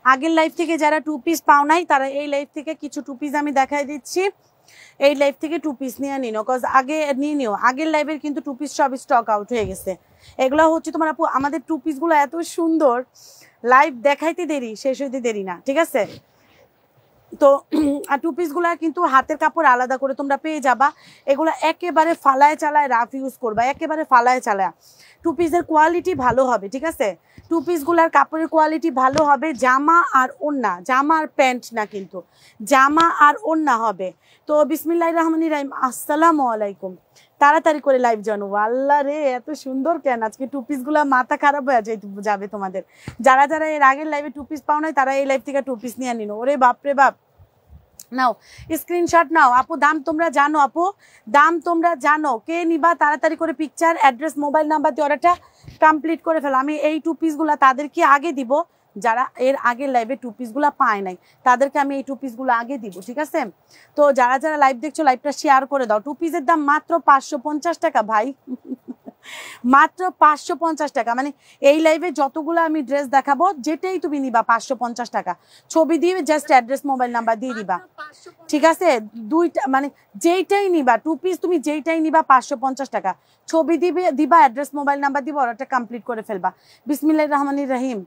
আগের লাইভ থেকে যারা 2 পিস পাও নাই তারা এই লাইভ থেকে কিছু 2 পিস আমি দেখাই দিচ্ছি। এই লাইভ থেকে 2 পিস নিয়ে নিও, কজ আগে নিয়ে নিও। আগের লাইভের কিন্তু 2 পিস সব স্টক আউট হয়ে গেছে। এগুলো হচ্ছে তোমার আপু আমাদের 2 পিসগুলো এত সুন্দর, লাইভ দেখাইতে দেরি, শেষ হইতে দেরি না, ঠিক আছে? তো 2 পিসগুলো কিন্তু হাতের কাপড় আলাদা করে তোমরা পেয়ে যাবা। এগুলো একেবারে ফালায় চালায় রাফ ইউজ করবা, একেবারে ফালায় চালায়। 2 পিসের কোয়ালিটি ভালো হবে, ঠিক আছে? 2 পিসগুলার কাপড়ের কোয়ালিটি ভালো হবে। জামা আর ওড়না, জামা আর প্যান্ট না, কিন্তু জামা আর ওড়না হবে। তো বিসমিল্লাহির রহমানির রহিম। আসসালামু আলাইকুম। তাড়াতাড়ি করে লাইভ জানো। আল্লাহ রে, এত সুন্দর কেন আজকে 2 পিসগুলা, মাথা খারাপ হয়ে যাবে তোমাদের। যারা যারা এর আগের লাইভে 2 পিস পাও নাই তারা এই লাইভ থেকে 2 পিস নিয়ে নিনো। ওরে বাপরে বাপ, নাও স্ক্রিনশট নাও। আপু দাম তোমরা জানো, আপু দাম তোমরা জানো। কে নিবা তাড়াতাড়ি করে পিকচার, অ্যাড্রেস, মোবাইল নাম্বার দিয়ে অর্ডারটা কমপ্লিট করে ফেলো। আমি এই 2 পিসগুলা তাদেরকে আগে দিব, যারা এর আগের লাইভে 2 পিসগুলা পায় নাই তাদেরকে আমি এই 2 পিসগুলো আগে দিব, ঠিক আছে? তো যারা যারা লাইভ দেখছো লাইভটা শেয়ার করে দাও। 2 পিসের দাম মাত্র 550 টাকা ভাই, মাত্র 550 টাকা। মানে এই লাইভে যতগুলো আমি ড্রেস দেখাবো যেটাই তুমি নিবা 550 টাকা। ছবি দিয়ে জাস্ট অ্যাড্রেস, মোবাইল নাম্বার দিয়ে দিবা, ঠিক আছে? দুইটা মানে যেইটাই নিবা 2 পিস, তুমি যেইটাই নিবা 550 টাকা। ছবি দিবা, অ্যাড্রেস, মোবাইল নাম্বার দিবা, অর্ডারটা কমপ্লিট করে ফেলবা। বিসমিল্লাহির রহমানির রহিম,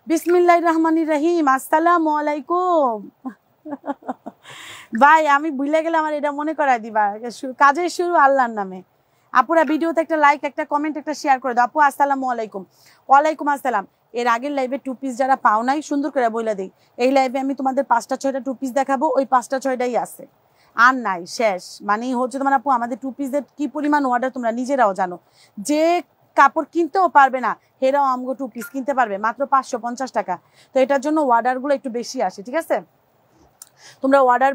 বিসমিল্লাহির রহমানির রহিম। আসসালামু আলাইকুম। ভাই আমি ভুলে গেলে আমার এটা মনে করাই দিবা, কাজের শুরু আল্লাহর নামে। আপুরা ভিডিওতে একটা লাইক, একটা কমেন্ট, একটা শেয়ার করে দাও। আপু আসসালামু আলাইকুম। ওয়ালাইকুম আসসালাম। এর আগের লাইভে 2 পিস যারা পাও নাই সুন্দর করে বইলা দিই, এই লাইভে আমি তোমাদের 5টা 6টা 2 পিস দেখাবো, ওই 5টা 6টাই আছে, আর নাই, শেষ। মানে হচ্ছে তোমার আপু আমাদের 2 পিসের কি পরিমাণ অর্ডার তোমরা নিজেরাও জানো। যে কাপড় কিনতেও পারবে না হেরাও আমগো 2 পিস কিনতে পারবে মাত্র 550 টাকা। তো এটার জন্য অর্ডারগুলো একটু বেশি আসে, ঠিক আছে? তোমরা অর্ডার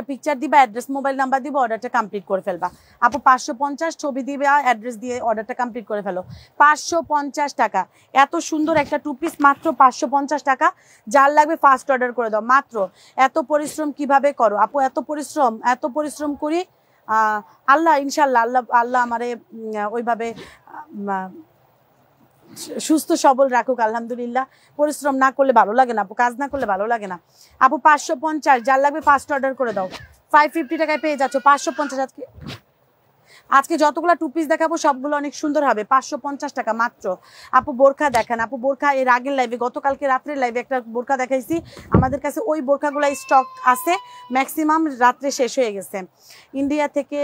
পিকচার দিবা, অ্যাড্রেস, মোবাইল নাম্বার দিবা, অর্ডারটা কমপ্লিট করে ফেলবা। আপু 550, ছবি দিবে, অ্যাড্রেস দিয়ে অর্ডারটা কমপ্লিট করে ফেলো। 550 টাকা, এত সুন্দর একটা 2 পিস মাত্র 550 টাকা। যার লাগবে ফার্স্ট অর্ডার করে দাও। মাত্র এত পরিশ্রম কিভাবে করো আপু? এত পরিশ্রম করি আল্লাহ, ইনশাল্লাহ আল্লাহ আমারে ওইভাবে সুস্থ সবল রাখুক, আলহামদুলিল্লাহ। পরিশ্রম না করলে ভালো লাগে না আপু, কাজ না করলে ভালো লাগে না। আপু 550, যার লাগবে ফার্স্ট অর্ডার করে দাও। 550 টাকায় পেয়ে যাচ্ছ 550। আজকে যতগুলো 2 পিস দেখাবো সবগুলো অনেক সুন্দর হবে। 550 টাকা মাত্র। আপু বোরখা দেখান। আপু বোরখা এর আগের লাইভে, গতকালকে রাত্রের লাইভে একটা বোরখা দেখাইছি, আমাদের কাছে ওই বোরখাগুলো স্টক আছে, ম্যাক্সিমাম রাত্রে শেষ হয়ে গেছে। ইন্ডিয়া থেকে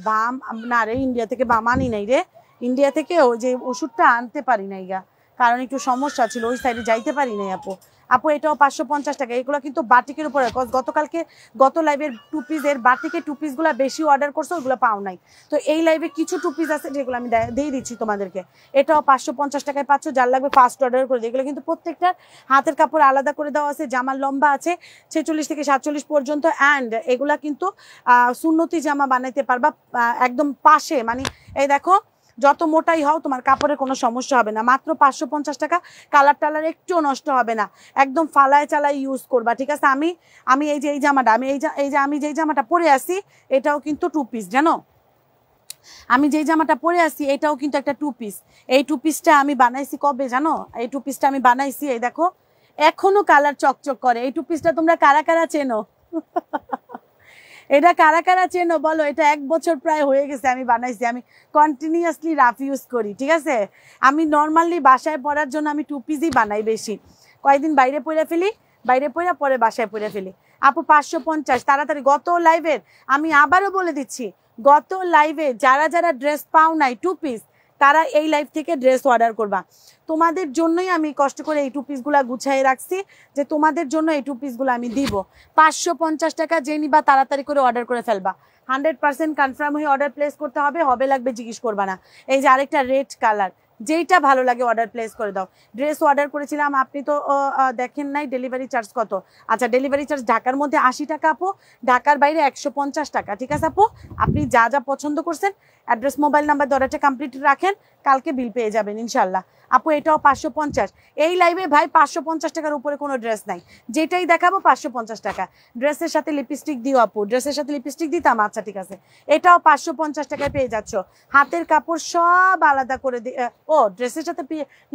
বাম না রে, ইন্ডিয়া থেকে বাম আনি নাই রে, ইন্ডিয়া থেকে ওই যে ওষুধটা আনতে পারি নাই গা, কারণ একটু সমস্যা ছিল, ওই সাইডে যাইতে পারি নাই আপু। আপু এটাও 550 টাকা। এগুলো কিন্তু বাটিকের উপরে, গতকালকে গত লাইভের 2 পিসের বাটিকের 2 পিসগুলো বেশি অর্ডার করছো, ওগুলো পাও নাই। তো এই লাইভে কিছু 2 পিস আছে যেগুলো আমি দিয়ে দিচ্ছি তোমাদেরকে। এটাও 550 টাকায় পাচ্ছ, যার লাগবে ফার্স্ট অর্ডার করে দিই। এগুলো কিন্তু প্রত্যেকটার হাতের কাপড় আলাদা করে দেওয়া আছে, জামার লম্বা আছে 46 থেকে 47 পর্যন্ত। অ্যান্ড এগুলা কিন্তু সুন্নতি জামা বানাইতে পারবা একদম পাশে, মানে এই দেখো যত মোটাই হও তোমার কাপড়ের কোনো সমস্যা হবে না। মাত্র 550 টাকা। কালার টালার একটুও নষ্ট হবে না, একদম ফালায় চালায় ইউজ করবা, ঠিক আছে? আমি এই যে এই জামাটা, আমি যেই জামাটা পরে আসি এটাও কিন্তু 2 পিস, জানো? আমি যেই জামাটা পরে আসি এটাও কিন্তু একটা 2 পিস। এই 2 পিসটা আমি বানাইছি কবে জানো? এই 2 পিসটা আমি বানাইছি, এই দেখো এখনো কালার চকচক করে। এই 2 পিসটা তোমরা কারা কারা চেনো? এটা কারা কারা চেনো বলো? এটা 1 বছর প্রায় হয়ে গেছে আমি বানাইছি। আমি কন্টিনিউয়াসলি রাফ ইউজ করি, ঠিক আছে? আমি নর্মালি বাসায় পরার জন্য আমি 2 পিসই বানাই বেশি। কয়েকদিন বাইরে পরে ফেলি, পরে বাসায় পরে ফেলি। আপু 550 তাড়াতাড়ি। গত লাইভের আমি আবারও বলে দিচ্ছি, গত লাইভে যারা যারা ড্রেস পাও নাই 2 পিস, তারা এই লাইভ থেকে ড্রেস অর্ডার করবা। তোমাদের জন্যই আমি কষ্ট করে এই 2 পিসগুলা গুছাই রাখছি, যে তোমাদের জন্য এই 2 পিসগুলো আমি দিব। 550 টাকা। যে নিবা তাড়াতাড়ি করে অর্ডার করে ফেলবা। 100% কনফার্ম হয়ে অর্ডার প্লেস করতে হবে, হবে লাগবে জিজ্ঞেস করবা না। এই যে আরেকটা রেড কালার, যেইটা ভালো লাগে অর্ডার প্লেস করে দাও। ড্রেস অর্ডার করেছিলাম, আপনি তো দেখেন নাই ডেলিভারি চার্জ কত। আচ্ছা ডেলিভারি চার্জ ঢাকার মধ্যে 80 টাকা আপু, ঢাকার বাইরে 150 টাকা, ঠিক আছে আপু? আপনি যা যা পছন্দ করছেন অ্যাড্রেস, মোবাইল নাম্বার, অর্ডারটা কমপ্লিট রাখেন, কালকে বিল পেয়ে যাবেন ইনশাল্লাহ। আপু এটাও 550। এই লাইভে ভাই 550 টাকার উপরে কোনো ড্রেস নাই, যেটাই দেখাবো 550 টাকা। ড্রেসের সাথে লিপস্টিক দিও আপু, ড্রেসের সাথে লিপস্টিক দিতাম, আচ্ছা ঠিক আছে। এটাও 550 টাকায় পেয়ে যাচ্ছ। হাতের কাপড় সব আলাদা করে ও ড্রেসের সাথে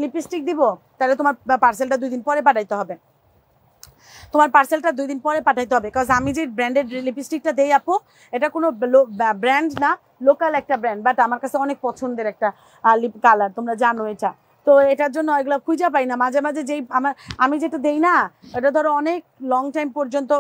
লিপস্টিক দিব, তাহলে তোমার পার্সেলটা 2 দিন পরে পাঠাইতে হবে, তোমার পার্সেলটা 2 দিন পরে পাঠাইতে হবে। বিকজ আমি যে ব্র্যান্ডেড লিপস্টিকটা দেই আপু, এটা কোনো ব্র্যান্ড না, লোকাল একটা ব্র্যান্ড, বাট আমার কাছে অনেক পছন্দের একটা লিপ কালার, তোমরা জানো এটা। তো এটার জন্য এগুলো খুঁজে পাই না, মাঝে মাঝে যেই আমি যেটা দেই না, এটা ধরো অনেক লং টাইম পর্যন্ত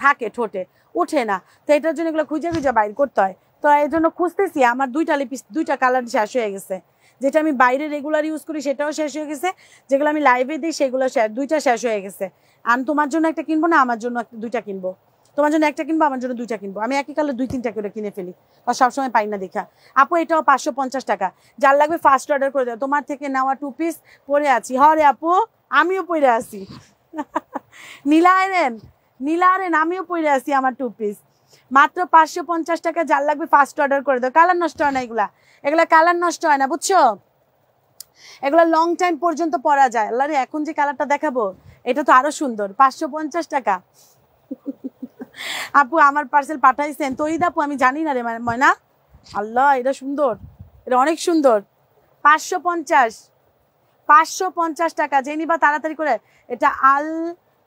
থাকে, ঠোঁটে ওঠে না, তো এটার জন্য এগুলো খুঁজে খুঁজে বাইর করতে হয়। তো এই জন্য খুঁজতেছি, আমার 2টা কালার শেষ হয়ে গেছে, যেটা আমি বাইরে রেগুলার ইউজ করি সেটাও শেষ হয়ে গেছে, যেগুলো আমি লাইভে দিই সেগুলো 2টা শেষ হয়ে গেছে। আমি তোমার জন্য একটা কিনবো না, আমার জন্য 2টা কিনবো, তোমার জন্য একটা কিনবো, আমার জন্য 2টা কিনবো, আমি একই কালার 2-3টা করে কিনে ফেলি, আর সবসময় পাই না দেখা। আপু এটাও 550 টাকা, যার লাগবে ফার্স্ট অর্ডার করে দেবো। তোমার থেকে নেওয়া 2 পিস পরে আছি, হরে আপু আমিও পরে আছি নীলারেন আমিও পরে আছি, আমার 2 পিস মাত্র 550 টাকা, যার লাগবে ফার্স্ট অর্ডার করে দেবো। কালার নষ্ট হয় না, এগুলা কালার নষ্ট হয় না, বুঝছো, এগুলো লং টাইম পর্যন্ত পরা যায়। আল্লাহরে এখন যে কালারটা দেখাবো এটা তো আরো সুন্দর, 550 টাকা আপু আমার পার্সেল পাঠাইছেন তৈরি আপু, আমি জানি না রে ময়না, আল্লাহ এটা সুন্দর, এটা অনেক সুন্দর। 550 টাকা, যে নিবা তাড়াতাড়ি করে। এটা আল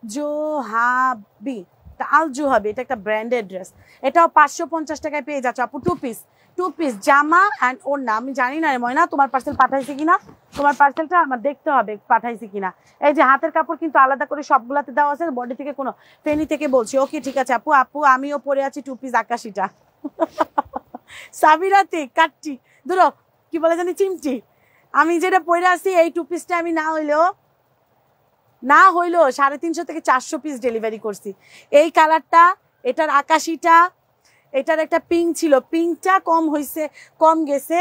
জোহাবি, এটা একটা ব্র্যান্ডেড ড্রেস, এটাও 550 টাকায় পেয়ে যাচ্ছ আপু। 2 পিস জামা অ্যান্ড ওড়না। আমি জানি না রে ময়না তোমার পার্সেল পাঠাইছে কিনা, তোমার পার্সেলটা আমার দেখতে হবে পাঠাইছে কিনা। এই যে হাতের কাপড় কিন্তু আলাদা করে সবগুলাতে দেওয়া আছে, বডি থেকে কোনো, ফেনি থেকে বলছি। ওকে ঠিক আছে আপু আমিও পরে আছি 2 পিস আকাশিটা সাবিরাতে কাটটি ধরো কি বলে জানি চিমটি, আমি যেটা পরে আছি এই 2 পিসটা আমি না হইলেও 350 থেকে 400 পিস ডেলিভারি করছি। এই কালারটা, এটার আকাশিটা, এটার একটা পিঙ্ক ছিল, পিঙ্কটা কম গেছে,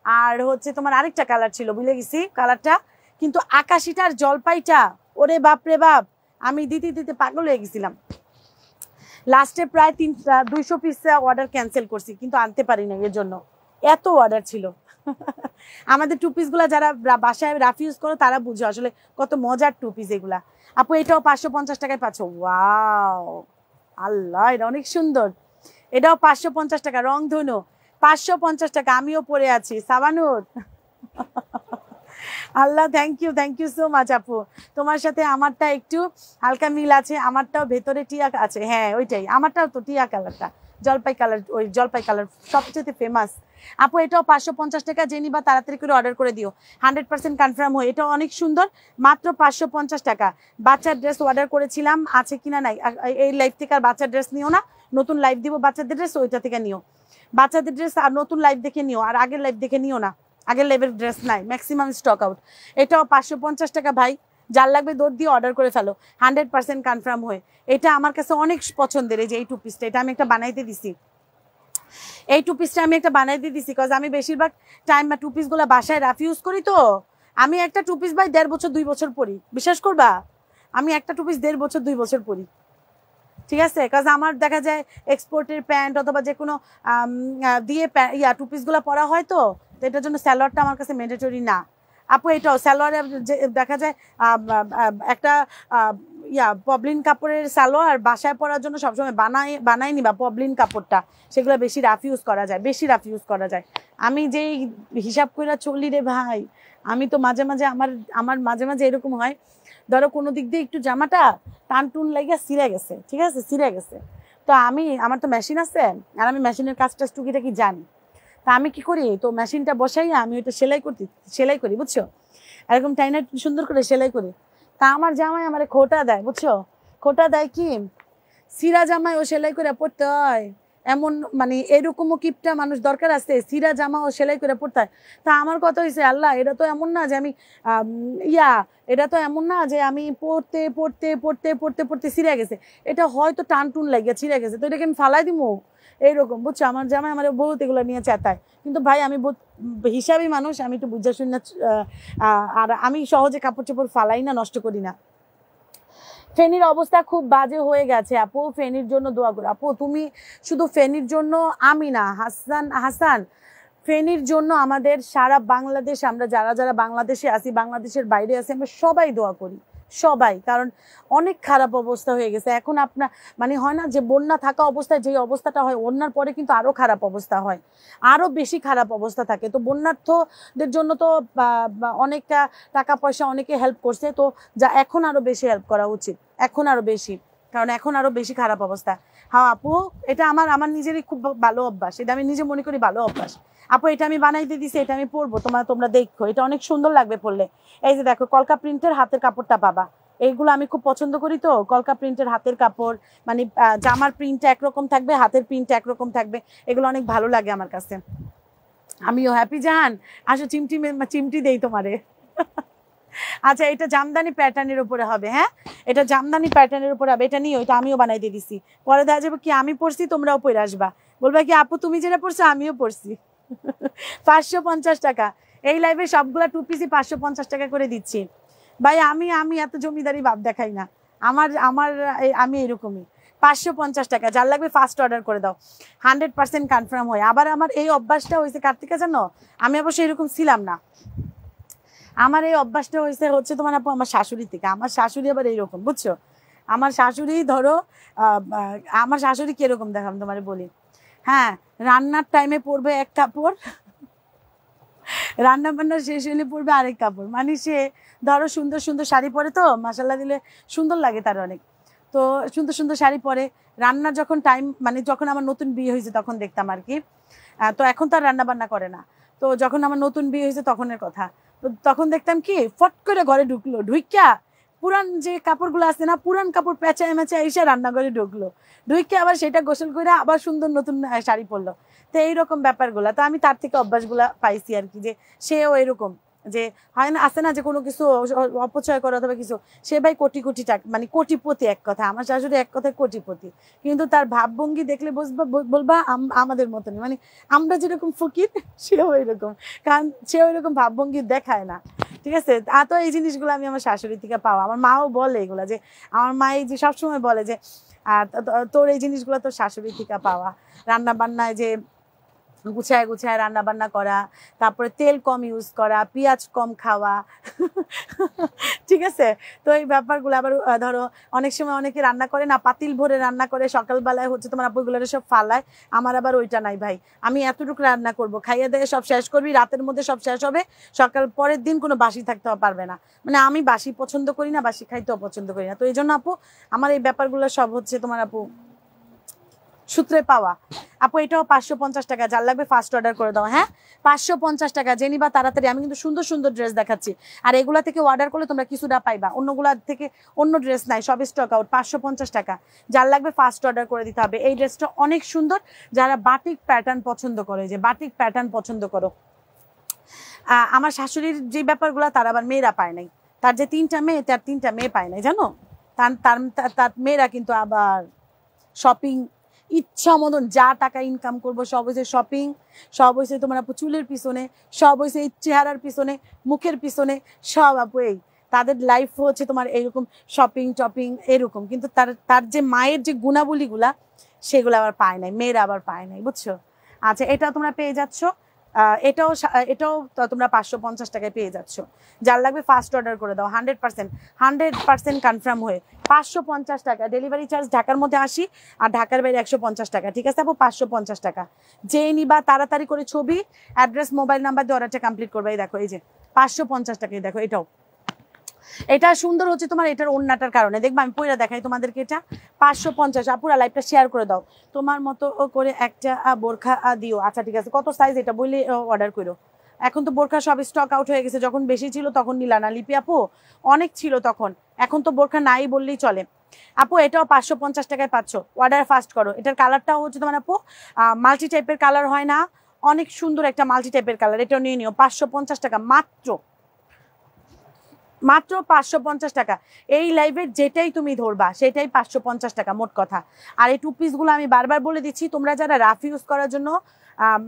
আর হচ্ছে তোমার আরেকটা কালার ছিল ভুলে গেছি কালারটা, কিন্তু আকাশিটার জলপাইটা ওরে বাপ রে বাপ, আমি দিতে পাগল হয়ে গেছিলাম। লাস্টে প্রায় 200 পিস অর্ডার ক্যান্সেল করছি, কিন্তু আনতে পারি না, এর জন্য এত অর্ডার ছিল আমাদের 2 পিসগুলা যারা বাসায় রাফ ইউজ করো তারা বুঝো আসলে কত মজার 2 পিস এগুলা। আপু এটাও 550 টাকায় পাচ্ছ, ওয়াও আল্লাহ এটা অনেক সুন্দর, এটাও 550 টাকা, রং ধনু 550 টাকা, আমিও পরে আছি সাবানুর আল্লাহ থ্যাংক ইউ সো মাচ আপু, তোমার সাথে আমারটা একটু হালকা মিল আছে, আমারটাও ভেতরে টিয়া আছে, হ্যাঁ ওইটাই আমারটাও তো টিয়া কালারটা, জলপাই কালার সবচেয়ে ফেমাস। আপু এটাও 550 টাকা, যে নিবা তাড়াতাড়ি করে অর্ডার করে দিও, 100% কনফার্ম হয়। এটাও অনেক সুন্দর, মাত্র 550 টাকা। বাচ্চার ড্রেস অর্ডার করেছিলাম, আছে কিনা নাই, এই লাইভ থেকে আর বাচ্চার ড্রেস নিও না, নতুন লাইভ দিব বাচ্চাদের ড্রেস, ওইটা থেকে নিও বাচ্চাদের ড্রেস, আর নতুন লাইভ দেখে নিও, আর আগের লাইভ দেখে নিও না, আগের লাইভের ড্রেস নাই, ম্যাক্সিমাম স্টক আউট। এটাও 550 টাকা ভাই, যার লাগবে দৌড় দিয়ে অর্ডার করে ফেলো, 100% কনফার্ম হয়ে। এটা আমার কাছে অনেক পছন্দের, এই যে এই 2 পিসটা, এটা আমি একটা বানাইতে দিছি, এই 2 পিসটা আমি একটা বানাইতে দিছি, কজ আমি বেশিরভাগ টাইম 2 পিসগুলো বাসায় রাফ ইউজ করি, তো আমি একটা 2 পিস ভাই 1.5 বছর 2 বছর পরি, বিশ্বাস করবা আমি একটা 2 পিস 1.5 বছর 2 বছর পরি, ঠিক আছে, কাজ আমার দেখা যায় এক্সপোর্টের প্যান্ট অথবা যে কোনো দিয়ে 2 পিসগুলো পরা হয়, তো এটার জন্য স্যালোয়ারটা আমার কাছে ম্যান্ডেটরি না। আপু এটাও স্যালোয়ারে দেখা যায় একটা পবলিন কাপড়ের সালোয়ার বাসায় পরার জন্য সবসময় বানাই নিবা পবলিন কাপড়টা, সেগুলো বেশি রাফ ইউজ করা যায়। আমি যেই হিসাব করে চলি রে ভাই, আমি তো মাঝে মাঝে আমার মাঝে মাঝে এরকম হয়, ধরো কোনো দিক দিয়ে একটু জামাটা টান টুন লাগিয়ে ছিঁড়ে গেছে, ঠিক আছে ছিঁড়ে গেছে, তো আমার তো মেশিন আছে, আর আমি মেশিনের কাজটা টুকিটাকি জানি, তা আমি কি করি, তো মেশিনটা বসাইয়া আমি ওইটা সেলাই করি বুঝছো, এরকম টাইনা সুন্দর করে সেলাই করি। তা আমার জামাই আমার খোটা দেয় বুঝছো, খোটা দেয় কি, সিরা জামাই ও সেলাই করে পড়তে হয়, এমন মানে এরকমও কিপটা মানুষ দরকার আছে, সিরা জামা ও সেলাই করে পড়তে হয়। তা আমার কথা হয়েছে, আল্লাহ এটা তো এমন না যে আমি এটা তো এমন না যে আমি পড়তে ছিঁড়ে গেছে, এটা হয়তো টান টুন লাগিয়ে ছিঁড়ে গেছে, তো এটাকে আমি ফালাই দিব এইরকম বুঝছো। আমার জামাই আমার বহুত এগুলো নিয়ে চেতায়, কিন্তু ভাই আমি বহুত হিসাবি মানুষ, আমি একটু বুঝা শুনি না, আর আমি সহজে কাপড় চোপড় ফালাই না, নষ্ট করি না। ফেনীর অবস্থা খুব বাজে হয়ে গেছে আপু, ফেনীর জন্য দোয়া করো। আপু তুমি শুধু ফেনীর জন্য, আমি না হাসান ফেনীর জন্য আমাদের সারা বাংলাদেশ, আমরা যারা যারা বাংলাদেশে আছি, বাংলাদেশের বাইরে আছি, আমরা সবাই দোয়া করি, সবাই। কারণ অনেক খারাপ অবস্থা হয়ে গেছে এখন। আপনার মানে হয় না যে বন্যা থাকা অবস্থায় যে অবস্থাটা হয়, বন্যার পরে কিন্তু আরো খারাপ অবস্থা হয়, আরো বেশি খারাপ অবস্থা থাকে। তো বন্যার্থদের জন্য তো অনেকটা টাকা পয়সা অনেকে হেল্প করছে, তো যা এখন আরো বেশি হেল্প করা উচিত, এখন আরো বেশি, কারণ এখন আরো বেশি খারাপ অবস্থা। হ্যাঁ আপু, এটা আমার নিজেরই খুব ভালো অভ্যাস, এটা আমি নিজে মনে করি ভালো অভ্যাস। আপু এটা আমি বানাইতে দিছি, এটা আমি পরবো, তোমরা দেখো, এটা অনেক সুন্দর লাগবে পরলে। এই যে দেখো কলকা প্রিন্টের হাতের কাপড়টা পাবা, এইগুলো আমি খুব পছন্দ করি। তো কলকা প্রিন্টের হাতের কাপড় মানে জামার প্রিন্ট একরকম থাকবে, হাতের প্রিন্ট একরকম থাকবে, এগুলো অনেক ভালো লাগে আমার কাছে। আমিও হ্যাপি জান, আসো চিমটি দেই তোমারে। আচ্ছা, এটা জামদানি প্যাটার্নের উপরে হবে। হ্যাঁ, এটা জামদানি প্যাটার্নের উপরে হবে, এটা নিয়ে ওইটা আমিও বানাই দিয়ে দিছি। পরে দেখা যাবে কি আমি পড়ছি, তোমরাও পরে আসবা, বলবা কি আপু তুমি যেটা পড়ছো আমিও পড়ছি। 550 টাকা এই লাইভে সবগুলা টু পিসি 550 টাকা করে দিচ্ছি ভাই। আমি এত জমিদারি ভাব দেখাই না, আমি এরকমই। 550 টাকা, যার লাগবে ফার্স্ট অর্ডার করে দাও, 100% কনফার্ম হয়। আবার আমার এই অভ্যাসটা হয়েছে কার্তিকা, জানো আমি অবশ্য এরকম ছিলাম না, আমার এই অভ্যাসটা হচ্ছে তোমার আপু আমার শাশুড়ি থেকে। আমার শাশুড়ি আবার এইরকম, বুঝছো, আমার শাশুড়ি ধরো আমার শাশুড়ি কিরকম দেখাম তোমার বলি। হ্যাঁ, রান্নার টাইমে পরবে এক কাপড়, রান্না বান্না শেষ হলে পরবে আরেক কাপড়। মানে সে ধরো সুন্দর সুন্দর শাড়ি পরে, তো মাসাল্লাহ দিলে সুন্দর লাগে তার অনেক, তো সুন্দর সুন্দর শাড়ি পরে। রান্নার যখন টাইম, মানে যখন আমার নতুন বিয়ে হয়েছে তখন দেখতাম আর কি, তো এখন তো আর রান্না বান্না করে না। তো যখন আমার নতুন বিয়ে হয়েছে তখনের কথা, তো তখন দেখতাম কি ফট করে ঘরে ঢুকিয়া পুরান যে কাপড়গুলো আছে না, পুরান কাপড় পেঁচায় মেঁচায় এসে রান্নাঘরে ঢুকে আবার সেটা গোসল করে আবার সুন্দর নতুন শাড়ি পরলো। তো এইরকম ব্যাপারগুলা তো আমি তার থেকে অভ্যাসগুলা পাইছি আর কি, যে সেও এরকম, যে হয় না আছে না যে কোনো কিছু অপচয় করে অথবা কিছু, সে ভাই কোটি কোটি টাকা, মানে কোটিপতি এক কথা, আমার শাশুড়ি এক কথায় কোটিপতি, কিন্তু তার ভাবভঙ্গি দেখলে বলবা আমাদের মতনই, মানে আমরা যেরকম ফকির সেও এরকম, কারণ সেও এরকম ভাবভঙ্গি দেখায় না, ঠিক আছে। তো এই জিনিসগুলো আমি আমার শাশুড়ি থেকে পাওয়া। আমার মাও বলে এগুলা, যে আমার মা এই যে সবসময় বলে যে তোর এই জিনিসগুলো তোর শাশুড়ি থেকে পাওয়া, রান্না বান্নায় যে গুছায় গুছায় রান্না বান্না করা, তারপরে তেল কম ইউজ করা, পেঁয়াজ কম খাওয়া, ঠিক আছে। তো এই ব্যাপারগুলো আবার ধরো অনেক সময় অনেকে রান্না করে না, পাতিল ভরে রান্না করে, সকালবেলায় হচ্ছে তোমার আপুগুলো সব ফালায়, আমার আবার ওইটা নাই ভাই, আমি এতটুকু রান্না করব, খাইয়ে দিয়ে সব শেষ করবি, রাতের মধ্যে সব শেষ হবে, সকাল পরের দিন কোনো বাসি থাকতে পারবে না। মানে আমি বাসি পছন্দ করি না, বাসি খাইতেও পছন্দ করি না। তো এই জন্য আপু আমার এই ব্যাপারগুলো সব হচ্ছে তোমার আপু সূত্রে পাওয়া। আপু এটাও 550 টাকা, যার লাগবে ফার্স্ট অর্ডার করে দাও। হ্যাঁ, 550 টাকা, জেনিবা তাড়াতাড়ি। আমি কিন্তু সুন্দর সুন্দর ড্রেস দেখাচ্ছি, আর এগুলা থেকে অর্ডার করলে তোমরা কিছুটা পাইবা, অন্যগুলা থেকে অন্য ড্রেস নাই, সব স্টক আউট। 550 টাকা, যার লাগবে ফার্স্ট অর্ডার করে দিতে হবে। এই ড্রেসটা অনেক সুন্দর, যারা বাটিক প্যাটার্ন পছন্দ করে, যে বাটিক প্যাটার্ন পছন্দ করো। আমার শাশুড়ির যে ব্যাপারগুলো তার আবার মেয়েরা পায় নাই, তার যে 3টা মেয়ে, তার 3টা মেয়ে পায় নাই, জানো। তার মেয়েরা কিন্তু আবার শপিং ইচ্ছা মতন যা টাকা ইনকাম করবো সব হয়েছে শপিং, সব হয়েছে তোমার আপু চুলের পিছনে, সব হয়েছে এই চেহারার পিছনে, মুখের পিছনে, সব আপু এই তাদের লাইফ হচ্ছে তোমার এইরকম শপিং টপিং এরকম। কিন্তু তার যে মায়ের যে গুণাবলীগুলা সেগুলো আবার পায় নাই, মেয়েরা আবার পায় নাই, বুঝছো। আচ্ছা, এটা তোমরা পেয়ে যাচ্ছ, এটাও তোমরা 550 টাকায় পেয়ে যাচ্ছ, যার লাগবে ফার্স্ট অর্ডার করে দাও। 100% কনফার্ম হয়ে 550 টাকা, ডেলিভারি চার্জ ঢাকার মধ্যে 80 আর ঢাকার বাইরে 150 টাকা, ঠিক আছে আপু। 550 টাকা, যে নিবা তাড়াতাড়ি করে ছবি, অ্যাড্রেস, মোবাইল নাম্বার দিয়ে অর্ডারটা কমপ্লিট করবে। এই দেখো, এই যে 550 টাকায় দেখো, এটা সুন্দর হচ্ছে তোমার, এটার ওড়নাটার কারণে। দেখবা আমি পয়লা দেখাই তোমাদেরকে, এটা 550। আপুরা লাইভটা শেয়ার করে দাও, তোমার মতো করে একটা বোরখা দিও। আচ্ছা ঠিক আছে, কত সাইজ এটা বললে অর্ডার করো। এখন তো বোরখা সব স্টক আউট হয়ে গেছে, যখন বেশি ছিল তখন নিলা না লিপি আপু, অনেক ছিল তখন, এখন তো বোরখা নাই বললেই চলে। আপু এটাও 550 টাকায় পাচ্ছ, অর্ডার ফাস্ট করো। এটার কালারটাও হচ্ছে তোমার আপু মাল্টি টাইপের কালার হয় না, অনেক সুন্দর একটা মাল্টি টাইপের কালার, এটাও নিয়ে নিও। 550 টাকা মাত্র 550 টাকা। এই লাইভের যেটাই তুমি ধরবা সেটাই 550 টাকা মোট কথা। আর এই টু পিসগুলো আমি বারবার বলে দিচ্ছি, তোমরা যারা রাফ ইউজ করার জন্য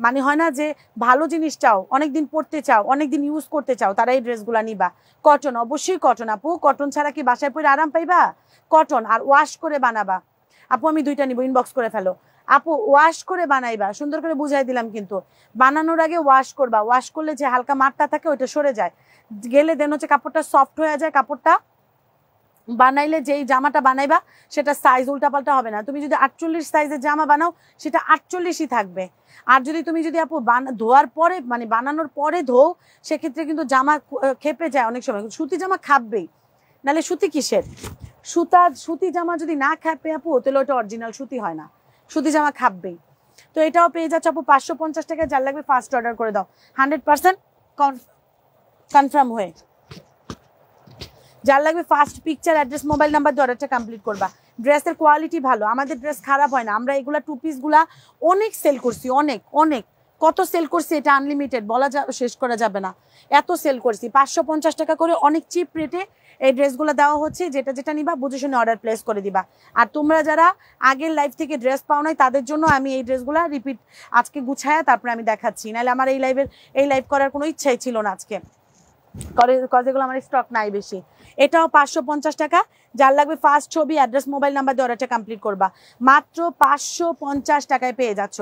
মানে হয় না যে ভালো জিনিস চাও, অনেকদিন পরতে চাও, অনেকদিন ইউজ করতে চাও, তারা এই ড্রেসগুলো নিবা। কটন, অবশ্যই কটন আপু, কটন ছাড়া কি বাসায় পরে আরাম পাইবা? কটন, আর ওয়াশ করে বানাবা। আপু আমি 2টা নিব, ইনবক্স করে ফেলো। আপু ওয়াশ করে বানাইবা, সুন্দর করে বুঝাই দিলাম, কিন্তু বানানোর আগে ওয়াশ করবা। ওয়াশ করলে যে হালকা মারটা থাকে ওইটা সরে যায়, গেলে দেন হচ্ছে কাপড়টা সফট হয়ে যায়। কাপড়টা বানাইলে যেই জামাটা বানাইবা সেটা সাইজ উল্টাপাল্টা হবে না। তুমি যদি 48 সাইজের জামা বানাও সেটা 48ই থাকবে। আর যদি যদি আপু ধোয়ার পরে মানে বানানোর পরে ধোও, সেক্ষেত্রে কিন্তু জামা খেপে যায় অনেক সময়। সুতি জামা খাপবেই, নাহলে সুতি কিসের? সুতি জামা যদি না খাপে আপু, তাহলে ওটা অরিজিনাল সুতি হয় না, সুতি জামা খাপবেই। তো এটাও পেয়ে যাচ্ছে আপু 550 টাকায়। যার লাগবে ফার্স্ট অর্ডার করে দাও, 100% কনফার্ম হয়ে। যার লাগবে first picture, address, mobile number দিয়ে অর্ডারটা কমপ্লিট করবা। ড্রেসের কোয়ালিটি ভালো, আমাদের ড্রেস খারাপ হয় না। আমরা এগুলা 2 পিসগুলা অনেক সেল করছি, অনেক অনেক কত সেল করছি, এটা আনলিমিটেড বলা শেষ করা যাবে না, এত সেল করছি। 550 টাকা করে অনেক চিপ রেটে এই ড্রেসগুলো দেওয়া হচ্ছে। যেটা যেটা নিবা বুঝে শুনে অর্ডার প্লেস করে দিবা। আর তোমরা যারা আগের লাইভ থেকে ড্রেস পাও নাই, তাদের জন্য আমি এই ড্রেসগুলো রিপিট আজকে গুছায়া তারপরে আমি দেখাচ্ছি, নাহলে আমার এই লাইভ করার কোনো ইচ্ছাই ছিল না আজকে, যেগুলো আমার স্টক নাই বেশি। এটাও 550 টাকা। যার লাগবে ফার্স্ট ছবি, অ্যাড্রেস, মোবাইল নাম্বার দিয়ে অর্ডারটা কমপ্লিট করবা। মাত্র 550 টাকায় পেয়ে যাচ্ছ।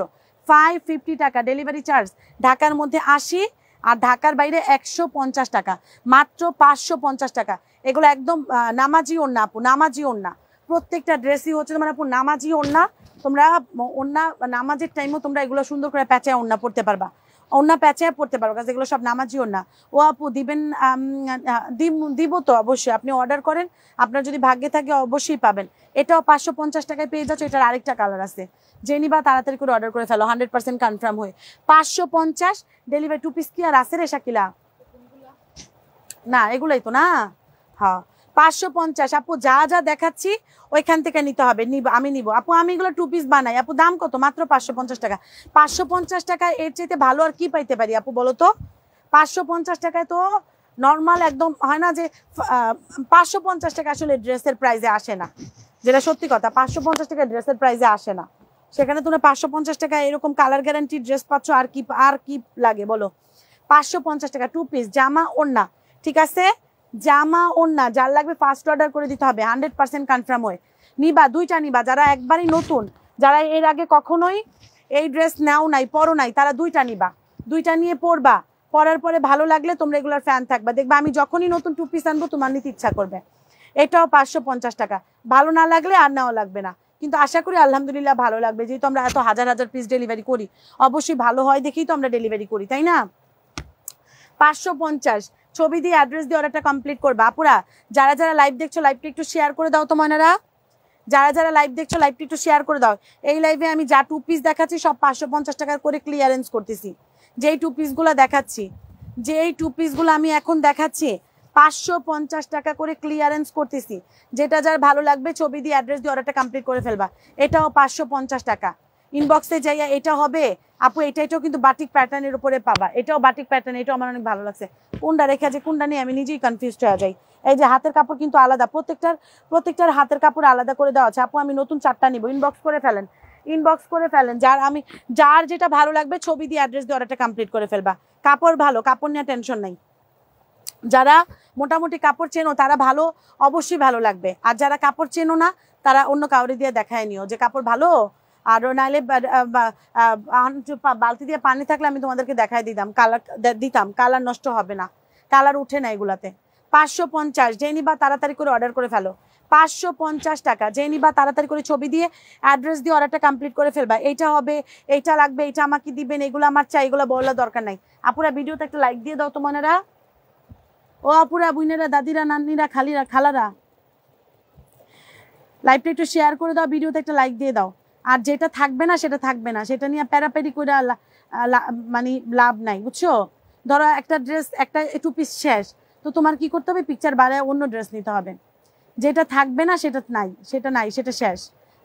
550 টাকা ডেলিভারি চার্জ, ঢাকার মধ্যে 80 আর ঢাকার বাইরে 150 টাকা, মাত্র 550 টাকা। এগুলো একদম নামাজি ওড়না আপু, নামাজি ওড়না। প্রত্যেকটা ড্রেসই হচ্ছে তোমার আপু নামাজি ওড়না। তোমরা ওড়না নামাজের টাইমও তোমরা এগুলো সুন্দর করে প্যাঁচায় ওড়না পড়তে পারবা, ওড়না প্যাঁচায় পড়তে পারবো, কারণ এগুলো সব নামাজি ওড়না। ও আপু দিবেন? দিব তো অবশ্যই, আপনি অর্ডার করেন, আপনার যদি ভাগ্যে থাকে অবশ্যই পাবেন। এটাও 550 টাকায় পেয়ে যাচ্ছে। এটার আরেকটা কালার আছে, যে নিবা তাড়াতাড়ি করে অর্ডার করে ফেলো, 100% কনফার্ম হয়ে। 550 ডেলিভারি। 2 পিস কি আর আছে রে শাকিলা? না এগুলাই তো না। হ্যাঁ 550 আপু, যা যা দেখাচ্ছি ওইখান থেকে নিতে হবে। আমি নিব আপু, আমি এগুলো 2 পিস বানাই আপু। দাম কত? মাত্র 550 টাকা। 550 টাকায় এর চাইতে ভালো আর কি পাইতে পারি আপু বলো তো? 550 টাকায় তো নর্মাল একদম হয় না যে 550 টাকা আসলে ড্রেসের প্রাইসে আসে না, যেটা সত্যি কথা। 550 টাকা ড্রেসের প্রাইসে আসে না, সেখানে তোমরা 550 টাকা এরকম কালার গ্যারান্টি ড্রেস পাচ্ছ, আর কি লাগে বলো? 550 টাকা 2 পিস জামা ওড়না, ঠিক আছে? জামা ওড়না যার লাগবে ফার্স্ট অর্ডার করে দিতে হবে, 100% কনফার্ম হয়ে নিবা। 2টা নিবা, যারা একবারই নতুন, যারা এর আগে কখনোই এই ড্রেস নাও নাই, পরো নাই, তারা 2টা নিবা। 2টা নিয়ে পরবা, পরার পরে ভালো লাগলে তোমরা এগুলোর ফ্যান থাকবা, দেখবা আমি যখনই নতুন 2 পিস আনবো তোমার নিতে ইচ্ছা করবে। এটাও 550 টাকা। ভালো না লাগলে আর নেওয়া লাগবে না, কিন্তু আশা করি আলহামদুলিল্লাহ ভালো লাগবে, যেহেতু আমরা এত হাজার হাজার পিস ডেলিভারি করি, অবশ্যই ভালো হয় দেখেই তো আমরা ডেলিভারি করি, তাই না? 550 ছবি দিয়ে অ্যাড্রেস দিয়ে অর্ডারটা কমপ্লিট করবা। আপুরা যারা যারা লাইভ দেখছো, লাইভটা একটু শেয়ার করে দাও তো ময়নারা। যারা যারা লাইভ দেখছো লাইভটা একটু শেয়ার করে দাও। এই লাইভে আমি যা 2 পিস দেখাচ্ছি সব 550 টাকা করে ক্লিয়ারেন্স করতেছি। যেই 2 পিসগুলো দেখাচ্ছি, যেই 2 পিসগুলো আমি এখন দেখাচ্ছি 550 টাকা করে ক্লিয়ারেন্স করতেছি। যেটা যার ভালো লাগবে ছবি দিয়ে অ্যাড্রেস দিয়ে অর্ডারটা কমপ্লিট করে ফেলবা। এটাও 550 টাকা। ইনবক্সে যাইয়া এটা হবে আপু, এটাও কিন্তু বাটিক প্যাটার্নের উপরে পাবা। এটাও বাটিক প্যাটার্ন, এটাও আমার অনেক ভালো লাগছে। কোনটা রেখে আছে কোনটা নিয়ে আমি নিজেই কনফিউজড হয়ে যাই। এই যে হাতের কাপড় কিন্তু আলাদা, প্রত্যেকটার হাতের কাপড় আলাদা করে দেওয়া আছে। আপু আমি নতুন 4টা নিব, ইনবক্স করে ফেলেন, ইনবক্স করে ফেলেন। যার যেটা ভালো লাগবে ছবি দিয়ে অ্যাড্রেস দিয়ে অর্ডারটা কমপ্লিট করে ফেলবা। কাপড় ভালো, কাপড় নিয়ে টেনশন নাই। যারা মোটামুটি কাপড় চেনো তারা ভালো, অবশ্যই ভালো লাগবে। আর যারা কাপড় চেনো না তারা অন্য কাউরে দিয়ে দেখায় নিও যে কাপড় ভালো। আর নাইলে বালতি দিয়ে পানি থাকলে আমি তোমাদেরকে দেখাই দিতাম, কালার নষ্ট হবে না, কালার উঠে না এগুলাতে। 550 যে নিবা তাড়াতাড়ি করে অর্ডার করে ফেলো। 550 টাকা যে নিবা তাড়াতাড়ি করে ছবি দিয়ে অ্যাড্রেস দিয়ে অর্ডারটা কমপ্লিট করে ফেলবা। এইটা হবে, এইটা লাগবে, এটা আমাকে দিবেন, এগুলো আমার চাই, এগুলো বলার দরকার নাই। আপুরা ভিডিওতে একটা লাইক দিয়ে দাও তো মনেরা। ও আপুরা, বুইনেরা, দাদিরা, নান্নিরা, খালারা, লাইভটা একটু শেয়ার করে দাও, ভিডিওতে একটা লাইক দিয়ে দাও। আর যেটা থাকবে না সেটা থাকবে না, সেটা নিয়ে প্যারাপ্যারি করে মানে লাভ নাই, বুঝছো? ধরো একটা ড্রেস, একটা 2 পিস শেষ, তো তোমার কি করতে হবে? পিকচার বাড়ায় অন্য ড্রেস নিতে হবে। যেটা থাকবে না সেটা নাই, সেটা শেষ।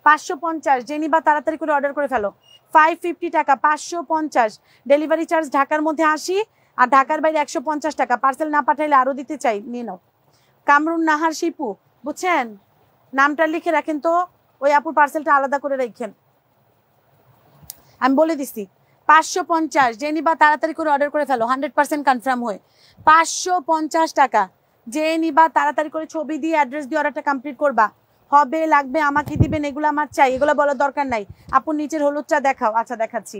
550 যে নিবা তাড়াতাড়ি করে অর্ডার করে ফেলো। 550 টাকা, 550 ডেলিভারি চার্জ ঢাকার মধ্যে 80 আর ঢাকার বাইরে 150 টাকা। পার্সেল না পাঠাইলে আরো দিতে চাই, নিয়ে নাও। কামরুন নাহার শিপু, বুঝছেন? নামটা লিখে রাখেন তো, ওই আপুর পার্সেলটা আলাদা করে রাখেন, আমি বলে দিছি। 550 যে নিবা তাড়াতাড়ি করে অর্ডার করে ফেলো, 100% কনফার্ম হয়ে। 550 টাকা যে নিবা তাড়াতাড়ি করে ছবি দিয়ে অ্যাড্রেস দিয়ে অর্ডারটা কমপ্লিট করবা। হবে লাগবে আমাকে দিবেন, এগুলো আমার চাই, এগুলো বলার দরকার নাই। আপু নিচের হলুদটা দেখাও। আচ্ছা দেখাচ্ছি।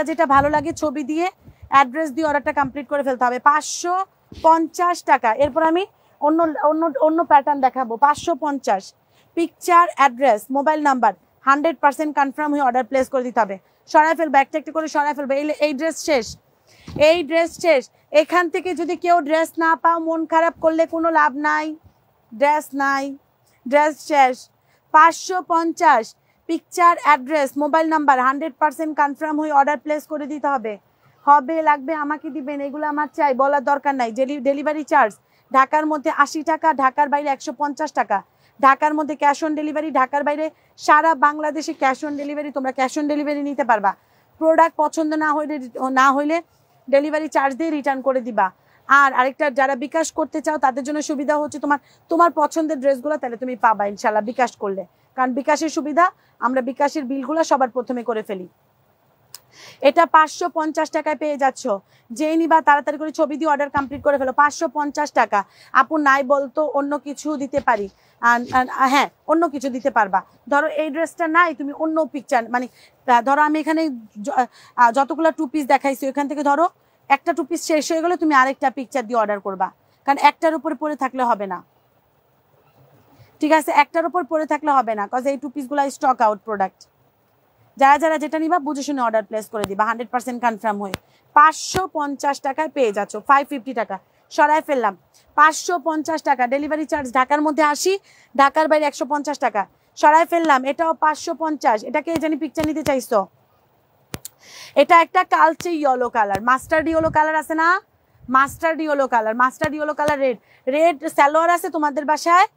যেটা ভালো লাগে ছবি দিয়ে অ্যাড্রেস দিয়ে অর্ডারটা কমপ্লিট করে ফেলতে হবে। 550 টাকা। এরপর আমি অন্য অন্য অন্য প্যাটার্ন দেখাবো। 550, picture, address, mobile number, 100% confirm হয়ে অর্ডার প্লেস করে দিতে হবে। সরাই ফেলবে, একটা একটা করে সরাই ফেলবে। এই ড্রেস শেষ, এই ড্রেস শেষ। এখান থেকে যদি কেউ ড্রেস না পাও, মন খারাপ করলে কোনো লাভ নাই। ড্রেস নাই, ড্রেস শেষ। 550, picture, address, mobile number, 100% confirm হয়ে অর্ডার প্লেস করে দিতে হবে। হবে লাগবে আমাকে দিবেন, এগুলো আমার চাই, বলার দরকার নাই। ডেলিভারি চার্জ ঢাকার মধ্যে 80 টাকা, ঢাকার বাইরে 150 টাকা। ঢাকার মধ্যে ক্যাশ অন ডেলিভারি, ঢাকার বাইরে সারা বাংলাদেশে ক্যাশ অন ডেলিভারি। তোমরা ক্যাশ অন ডেলিভারি নিতে পারবা। প্রোডাক্ট পছন্দ না হইলে ডেলিভারি চার্জ দিয়ে রিটার্ন করে দিবা। আর আরেকটা, যারা বিকাশ করতে চাও তাদের জন্য সুবিধা হচ্ছে তোমার পছন্দের ড্রেসগুলো তাহলে তুমি পাবা ইনশাল্লাহ বিকাশ করলে। কারণ বিকাশের সুবিধা, আমরা বিকাশের বিলগুলো সবার প্রথমে করে ফেলি। এটা 550 টাকায় পেয়ে যাচ্ছ। যেই নিবা তাড়াতাড়ি করে ছবি দিয়ে অর্ডার কমপ্লিট করে ফেলো। 550 টাকা। আপু নাই বলতো অন্য কিছু দিতে পারি। হ্যাঁ, অন্য কিছু দিতে পারবা। ধরো এই ড্রেসটা নাই, তুমি অন্য পিকচার, মানে ধরো আমি এখানে যতগুলো 2 পিস দেখাইছি ওইখান থেকে ধরো একটা 2 পিস শেষ হয়ে গেলে তুমি আরেকটা পিকচার দিয়ে অর্ডার করবা। কারণ একটার উপরে পরে থাকলে হবে না, ঠিক আছে? একটার উপর পরে থাকলে হবে না, কজ এই 2 পিসগুলো স্টক আউট প্রোডাক্ট। যারা যেটা নিবা বুঝে শুনে অর্ডার প্লেস করে দিবা 100% কনফার্ম হয়ে। 550 টাকায় পেয়ে যাচ্ছ। 550 টাকা সরাই ফেললাম। 550 টাকা ডেলিভারি চার্জ, ঢাকার মধ্যে 80, ঢাকার বাইরে 150 টাকা। সরাই ফেললাম। এটাও 550। এটাকে জানি পিকচার নিতে চাইছো। এটা একটা কালচে yellow colour, mustard yellow colour আছে না, mustard yellow colour, red salwar আছে তোমাদের বাসায়?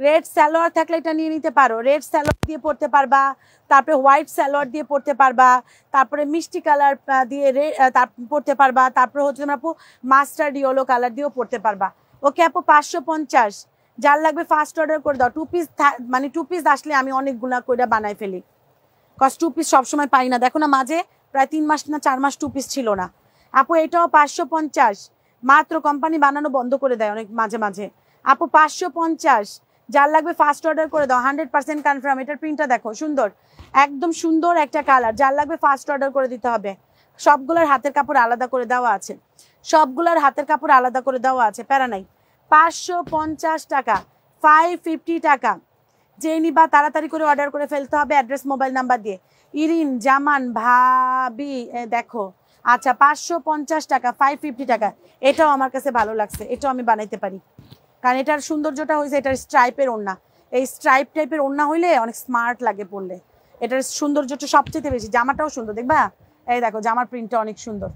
রেড সালোয়ার থাকলে এটা নিয়ে নিতে পারো। রেড সালোয়ার দিয়ে পরতে পারবা, তারপরে হোয়াইট সালোয়ার দিয়ে পরতে পারবা, তারপরে মিষ্টি কালার দিয়ে পরতে পারবা, তারপরে হচ্ছে তোমরা আপু মাস্টার্ড ইয়েলো কালার দিয়েও পরতে পারবা। ওকে আপু 550। যার লাগবে ফার্স্ট অর্ডার করে দাও। 2 পিস, মানে 2 পিস আসলে আমি অনেকগুলা কইরা বানাই ফেলি, কজ 2 পিস সবসময় পাই না। দেখো না, মাঝে প্রায় 3 মাস না 4 মাস 2 পিস ছিল না। আপু এটাও 550, মাত্র কোম্পানি বানানো বন্ধ করে দেয় অনেক মাঝে মাঝে। আপু 550, যার লাগবে ফার্স্ট অর্ডার করে দাও। 100% কনফার্ম। এটার প্রিন্টটা দেখো, সুন্দর, একদম সুন্দর একটা কালার। যার লাগবে ফার্স্ট অর্ডার করে দিতে হবে। সবগুলোর হাতের কাপড় আলাদা করে দেওয়া আছে, সবগুলোর হাতের কাপড় আলাদা করে দেওয়া আছে, প্যারা নাই। 550 টাকা, 550 টাকা। যে নিবা তাড়াতাড়ি করে অর্ডার করে ফেলতে হবে অ্যাড্রেস মোবাইল নাম্বার দিয়ে। ইরিন জামান ভাবি দেখো। আচ্ছা 550 টাকা, 550 টাকা। এটাও আমার কাছে ভালো লাগছে, এটাও আমি বানাইতে পারি। কারণ এটার সৌন্দর্যটা হয়েছে এটার স্ট্রাইপের ওড়না। এই স্ট্রাইপ টাইপের ওড়না হইলে অনেক স্মার্ট লাগে পরলে। এটার সৌন্দর্যটা সবচেয়ে বেশি। জামাটাও সুন্দর, দেখবা? এই দেখো জামার প্রিন্টটা অনেক সুন্দর।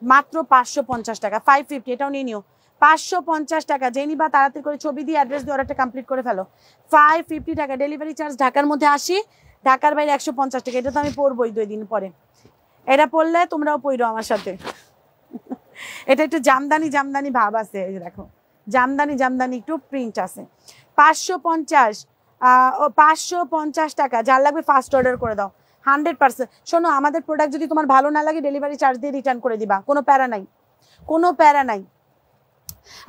মাত্র 550 টাকা, 550। এটাও নিয়ে নিও। 550 টাকা। যে নিবা তাড়াতাড়ি করে ছবি দিয়ে অ্যাড্রেস দিয়ে অর্ডারটা কমপ্লিট করে ফেলো। 550 টাকা ডেলিভারি চার্জ, ঢাকার মধ্যে 80, ঢাকার বাইরে 150 টাকা। এটা তো আমি পরবই 2 দিন পরে। এটা পরলে তোমরাও পরো আমার সাথে। এটা একটু জামদানি ভাব আছে, এই দেখো জামদানি একটু প্রিন্ট আছে। 550 টাকা। যার লাগবে ফার্স্ট অর্ডার করে দাও। 100%। শোনো, আমাদের প্রোডাক্ট যদি তোমার ভালো না লাগে ডেলিভারি চার্জ দিয়ে রিটার্ন করে দিবা, কোনো প্যারা নাই, কোনো প্যারা নাই।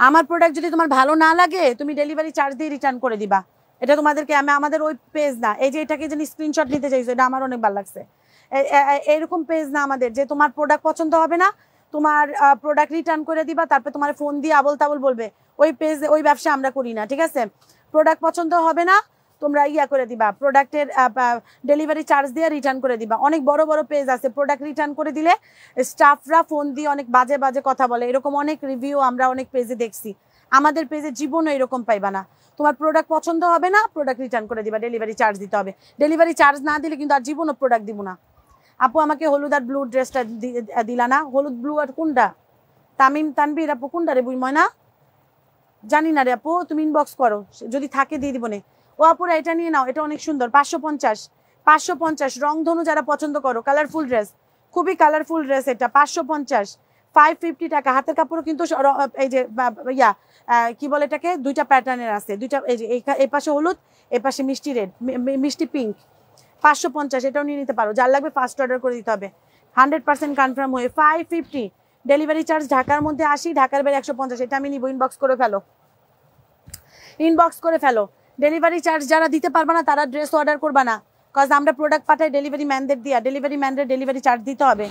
আমার প্রোডাক্ট যদি তোমার ভালো না লাগে তুমি ডেলিভারি চার্জ দিয়ে রিটার্ন করে দিবা। এটা তোমাদেরকে, আমাদের ওই পেজ না, এই যে এটাকে যে স্ক্রিনশট নিতে চাইছো, এটা আমার অনেক ভালো লাগছে। এরকম পেজ না আমাদের যে তোমার প্রোডাক্ট পছন্দ হবে না, তোমার প্রোডাক্ট রিটার্ন করে দিবা, তারপর তোমার ফোন দিয়ে আবল তাবল বলবে। ওই পেজ, ওই ব্যবসা আমরা করি না, ঠিক আছে? প্রোডাক্ট পছন্দ হবে না, তোমরা করে দিবা, প্রোডাক্টের ডেলিভারি চার্জ দিয়ে রিটার্ন করে দিবা। অনেক বড় বড় পেজ আছে, প্রোডাক্ট রিটার্ন করে দিলে স্টাফরা ফোন দিয়ে অনেক বাজে বাজে কথা বলে। এরকম অনেক রিভিউ আমরা অনেক পেজে দেখছি। আমাদের পেজে জীবনও এরকম পাইবা না। তোমার প্রোডাক্ট পছন্দ হবে না, প্রোডাক্ট রিটার্ন করে দিবা, ডেলিভারি চার্জ দিতে হবে। ডেলিভারি চার্জ না দিলে কিন্তু আর জীবনও প্রোডাক্ট দিব না। আপু আমাকে হলুদ আর ব্লু ড্রেসটা দিলা না, হলুদ ব্লু আর কোনটা? তামিম তানবীর আপু কোনটা রে? বুঝময় না, জানি না রে আপু, তুমি ইনবক্স করো, যদি থাকে দিয়ে দিব। ও আপুরা এটা নিয়ে নাও, এটা অনেক সুন্দর। 550 রংধনু যারা পছন্দ করো, কালারফুল ড্রেস, খুবই কালারফুল ড্রেস এটা। 550, 550 টাকা। হাতের কাপড়ও কিন্তু এই যে কি বলে এটাকে, 2টা প্যাটার্নের আছে, 2টা। এই যে এই পাশে হলুদ, এই পাশে মিষ্টি রেড, মিষ্টি পিঙ্ক। 550, এটাও নিয়ে নিতে পারো। যার লাগবে ফার্স্ট অর্ডার করে দিতে হবে। 100% কনফার্ম হয়ে। 550 ডেলিভারি চার্জ, ঢাকার মধ্যে 80, ঢাকার বাইরে 150। এটা আমি নিব, ইনবক্স করে ফেলো, ইনবক্স করে ফেলো। ডেলিভারি চার্জ যারা দিতে পারবে না তারা ড্রেস অর্ডার করবা না, কজ আমরা প্রোডাক্ট পাঠাই ডেলিভারি ম্যানদের দিয়া, ডেলিভারি ম্যানদের ডেলিভারি চার্জ দিতে হবে।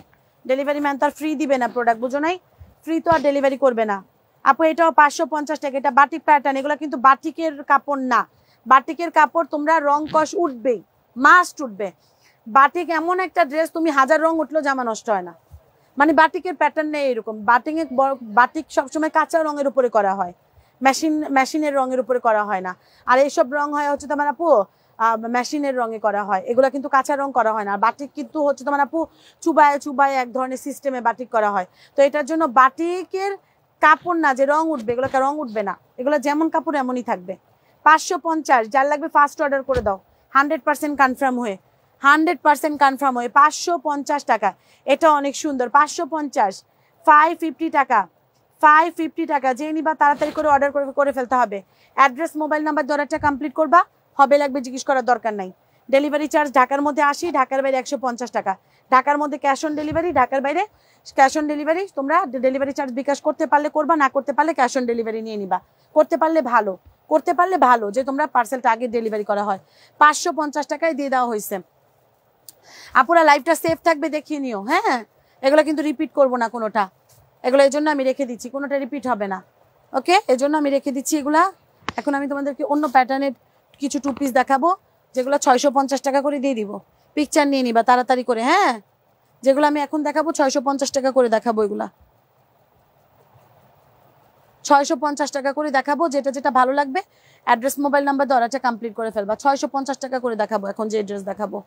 ডেলিভারি ম্যান তো আর ফ্রি দিবে না প্রোডাক্ট, বুঝো নাই? ফ্রি তো আর ডেলিভারি করবে না। আপু এটাও 550 টাকা, এটা বাটিক প্যাটার্ন, এগুলো কিন্তু বাটিকের কাপড় না। বাটিকের কাপড় তোমরা রং কষ উঠবেই, মাস্ট উঠবে। বাটিক এমন একটা ড্রেস তুমি 1000 রং উঠলেও জামা নষ্ট হয় না, মানে বাটিকের প্যাটার্ন নেই এরকম। বাটিক সবসময় কাঁচা রঙের উপরে করা হয়, মেশিনের রঙের উপরে করা হয় না। আর এইসব রং হয় হচ্ছে তোমার আপু মেশিনের রঙে করা হয়, এগুলো কিন্তু কাঁচা রং করা হয় না। বাটিক কিন্তু হচ্ছে তোমার আপু চুবায় চুবায় এক ধরনের সিস্টেমে বাটিক করা হয়। তো এটার জন্য বাটিকের কাপড় না যে রং উঠবে, এগুলো রং উঠবে না, এগুলো যেমন কাপড় এমনই থাকবে। 550, যার লাগবে ফার্স্ট অর্ডার করে দাও, 100% কনফার্ম হয়ে, 100% কনফার্ম হয়ে 550 টাকা। এটা অনেক সুন্দর, 550, 550 টাকা, 550 টাকা। যে নিবা তাড়াতাড়ি করে অর্ডার করে ফেলতে হবে। অ্যাড্রেস মোবাইল নাম্বার অর্ডারটা কমপ্লিট করবা, হবে লাগবে জিজ্ঞেস করার দরকার নাই। ডেলিভারি চার্জ ঢাকার মধ্যে 80, ঢাকার বাইরে 150 টাকা। ঢাকার মধ্যে ক্যাশ অন ডেলিভারি, ঢাকার বাইরে ক্যাশ অন ডেলিভারি। তোমরা ডেলিভারি চার্জ বিকাশ করতে পারলে করবা, না করতে পারলে ক্যাশ অন ডেলিভারি নিয়ে নিবা। করতে পারলে ভালো, করতে পারলে ভালো যে তোমরা পার্সেলটা আগে ডেলিভারি করা হয়। 550 টাকায় দিয়ে দেওয়া হয়েছে। আপুরা লাইভটা সেফ থাকবে, দেখিয়ে নিও। হ্যাঁ, এগুলো কিন্তু রিপিট করবো না কোনোটা, এগুলো এই জন্য আমি রেখে দিচ্ছি, কোনোটা রিপিট হবে না। ওকে, এই জন্য আমি রেখে দিচ্ছি এগুলা। এখন আমি তোমাদেরকে অন্য প্যাটার্নের কিছু টু পিস দেখাবো, যেগুলো 650 টাকা করে দিয়ে দিব। পিকচার নিয়ে নিবা তাড়াতাড়ি করে। হ্যাঁ, যেগুলো আমি এখন দেখাবো 650 টাকা করে দেখাবো, এগুলা 650 টাকা করে দেখাবো। যেটা যেটা ভালো লাগবে অ্যাড্রেস মোবাইল নাম্বার অর্ডারটা কমপ্লিট করে ফেলবা। 650 টাকা করে দেখাবো এখন যে ড্রেস দেখাবো।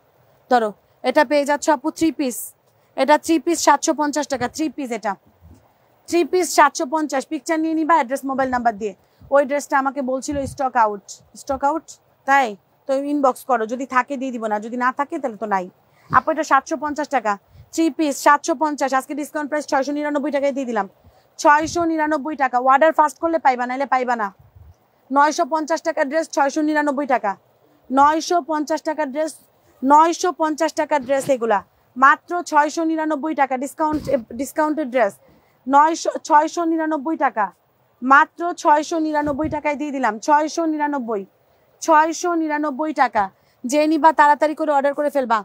ধরো এটা পেয়ে যাচ্ছ আপু 3 পিস, এটা 3 পিস 750 টাকা। 3 পিস, এটা 3 পিস 750। পিকচার নিয়ে নিবা অ্যাড্রেস মোবাইল নাম্বার দিয়ে। ওই ড্রেসটা আমাকে বলছিল স্টক আউট, স্টক আউট, তাই তো ইনবক্স করো, যদি থাকে দিয়ে দিব, না যদি না থাকে তাহলে তো নাই। আপু এটা 750 টাকা, 3 পিস 750। আজকে ডিসকাউন্ট প্রাইস 699 টাকায় দিয়ে দিলাম, 699 টাকা। অর্ডার ফাস্ট করলে পাইবা, নাইলে পাইবা না। 950 টাকার ড্রেস 699 টাকা, 950 টাকার ড্রেস, 950 টাকার ড্রেস, এগুলা মাত্র 699 টাকা। ডিসকাউন্টের ড্রেস 699 টাকা, মাত্র 699 টাকায় দিয়ে দিলাম। 699 টাকা। যে নিবা তাড়াতাড়ি করে অর্ডার করে ফেলবা।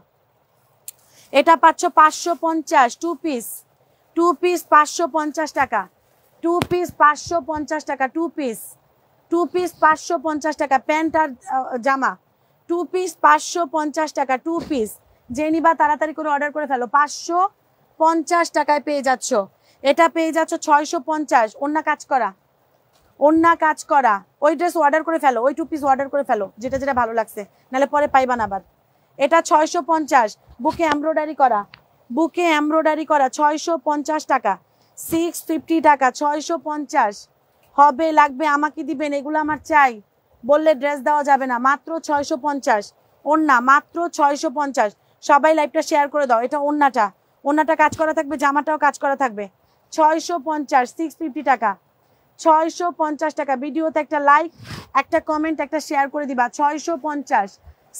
এটা পাচ্ছ 550, 2 পিস, 2 পিস 550 টাকা, 2 পিস 550 টাকা, 2 পিস, 2 পিস 550 টাকা। প্যান্ট আর জামা 2 পিস 550 টাকা, 2 পিস। যে নিবা তাড়াতাড়ি করে অর্ডার করে ফেলো। 550 টাকায় পেয়ে যাচ্ছ। এটা পেয়ে যাচ্ছ 650। ওন্না কাজ করা, ওন্না কাজ করা। ওই ড্রেস অর্ডার করে ফেলো, ওই 2 পিস অর্ডার করে ফেলো, যেটা যেটা ভালো লাগছে, নাহলে পরে পাইবা না আবার। এটা 650, বুকে এমব্রয়ডারি করা, বুকে এমব্রয়ডারি করা 650 টাকা, 650 টাকা, 650। হবে লাগবে আমাকে দিবেন, এগুলো আমার চাই বললে ড্রেস দেওয়া যাবে না। মাত্র 650 ওন্না, মাত্র 650। সবাই লাইভটা শেয়ার করে দাও। এটা ওন্নাটা, ওন্নাটা কাজ করা থাকবে, জামাটাও কাজ করা থাকবে। 650, 650 টাকা, 650 টাকা। ভিডিওতে একটা লাইক, একটা কমেন্ট, একটা শেয়ার করে দিবা। 650,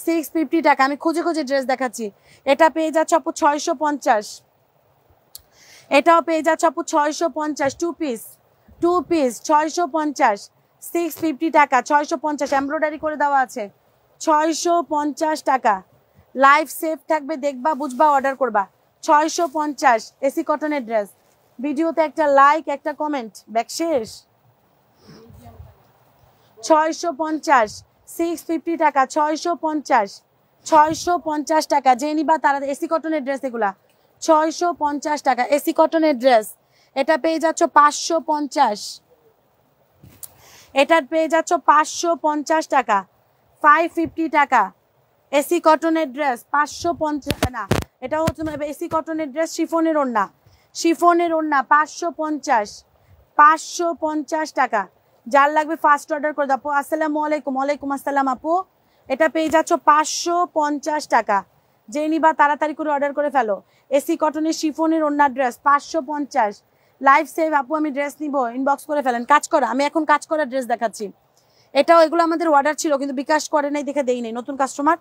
650 টাকা। আমি খুঁজে খুঁজে ড্রেস দেখাচ্ছি। এটা পেয়ে যাচ্ছে আপু 650, এটাও পেয়ে যাচ্ছে আপু 650। 2 পিস, 2 পিস 650, 650 টাকা, 650। এমব্রয়ডারি করে দেওয়া আছে, 650 টাকা। লাইভ সেফ থাকবে, দেখবা বুঝবা অর্ডার করবা। 650 এসি কটনের ড্রেস। ভিডিওতে একটা লাইক, একটা কমেন্ট, ব্যাক শেষ। 650, 650 টাকা, 650, 650 টাকা। যে নিবা তারা এসি কটনের ড্রেস, এগুলা 650 টাকা এসি কটনের ড্রেস। এটা পেয়ে যাচ্ছ 550, এটা পেয়ে যাচ্ছ 550 টাকা, 550 টাকা এসি কটনের ড্রেস। 550 না, এটা হচ্ছে এসি কটনের ড্রেস, শিফনের ওড়না, শিফনের ওড়না 550, 550 টাকা। যার লাগবে ফার্স্ট অর্ডার করে দাও। আপু আসসালামু আলাইকুম। ওয়ালাইকুম আসসালাম আপু। এটা পেয়ে যাচ্ছ 550 টাকা। যে নিবা তাড়াতাড়ি করে অর্ডার করে ফেলো। এসি কটনের শিফনের ওড়নার ড্রেস 550। লাইভ সেভ আপু, আমি ড্রেস নিব, ইনবক্স করে ফেলেন। কাজ করা, আমি এখন কাজ করা ড্রেস দেখাচ্ছি। এটাও এগুলো আমাদের অর্ডার ছিল কিন্তু বিকাশ করে নাই দেখে দেই নাই, নতুন কাস্টমার।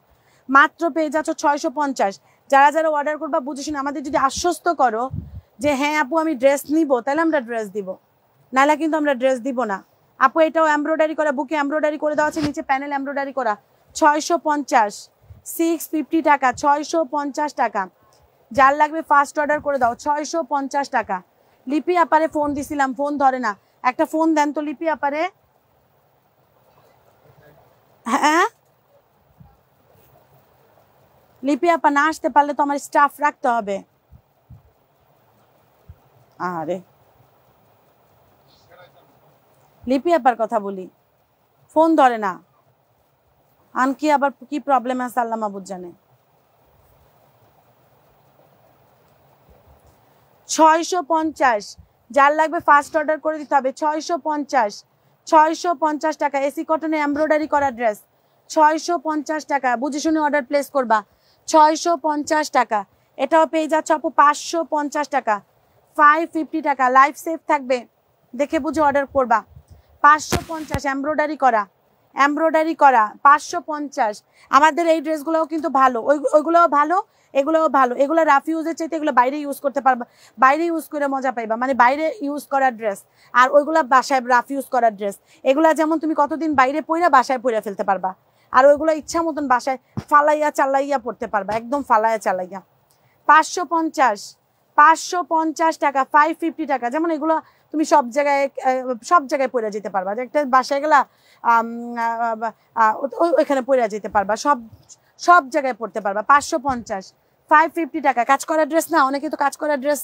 মাত্র পেয়ে যাচ্ছ 650। যারা যারা অর্ডার করবা বুঝে শুনে আমাদের যদি আশ্বস্ত করো যে হ্যাঁ আপু আমি ড্রেস নিব, তাহলে আমরা ড্রেস দিব, নাহলে কিন্তু আমরা ড্রেস দিব না। আপু এটাও এমব্রয়ডারি করা, বুকে এমব্রয়ডারি করে দেওয়া আছে, নিচে প্যানেল এমব্রয়ডারি করা, 650, 650 টাকা, 650 টাকা। যার লাগবে ফার্স্ট অর্ডার করে দাও, 650 টাকা। লিপি আপারে ফোন দিছিলাম, ফোন ধরে না, একটা ফোন দেন তো লিপি আপারে। হ্যাঁ লিপি আপা না আসতে পারলে তো আমার স্টাফ রাখতে হবে। আরে লিপি আপার কথা বলি, ফোন ধরে না, আনকি আবার কি প্রবলেম আছে আল্লাহ মাহবুব জানে। 650, যার লাগবে ফার্স্ট অর্ডার করে দিতে হবে, 650, 650 টাকা। এসি কটনে এমব্রয়ডারি করা ড্রেস, 650 টাকা। বুঝে শুনে অর্ডার প্লেস করবা, 650 টাকা। এটাও পেয়ে যাচ্ছে আপু 550 টাকা, 550 টাকা। লাইফ সেফ থাকবে, দেখে বুঝে অর্ডার করবা। 550 এমব্রয়ডারি করা, এমব্রয়ডারি করা 550। আমাদের এই ড্রেসগুলোও কিন্তু ভালো, ওইগুলোও ভালো, এগুলোও ভালো। এগুলো রাফ ইউজের চাইতে এগুলো বাইরে ইউজ করতে পারবা, বাইরে ইউজ করে মজা পাইবা, মানে বাইরে ইউজ করার ড্রেস। আর ওইগুলা বাসায় রাফ ইউজ করার ড্রেস। এগুলা যেমন তুমি কতদিন বাইরে পইরা বাসায় পইরা ফেলতে পারবা, আর ওইগুলো ইচ্ছা মতন বাসায় ফালাইয়া চালাইয়া পড়তে পারবা, একদম ফালাইয়া চালাইয়া। 550, 550 টাকা, 550 টাকা। যেমন এগুলো তুমি সব জায়গায় পরে যেতে পারবা, যে একটা বাসায় গেলা ওইখানে পরে যেতে পারবা, সব জায়গায় পড়তে পারবা। 550, 550 টাকা। কাজ করা ড্রেস না, অনেকে তো কাজ করা ড্রেস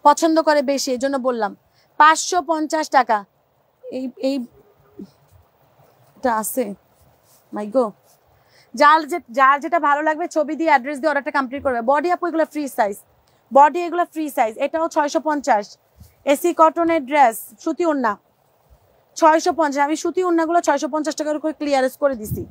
পছন্দ করে বেশি, এই জন্য বললাম 550 টাকা। এইটা আছে মাই গো। যার যেটা ভালো লাগবে ছবি দিয়ে অ্যাড্রেস দিয়ে অর্ডারটা কমপ্লিট করবে। বডি আপু এগুলো ফ্রি সাইজ, বডি এগুলো ফ্রি সাইজ। এটাও 650, এসি কটনের ড্রেস, সুতি ওড়না 650। আমি সুতি ওড়নাগুলো 650 টাকার করে ক্লিয়ারেন্স করে দিছি,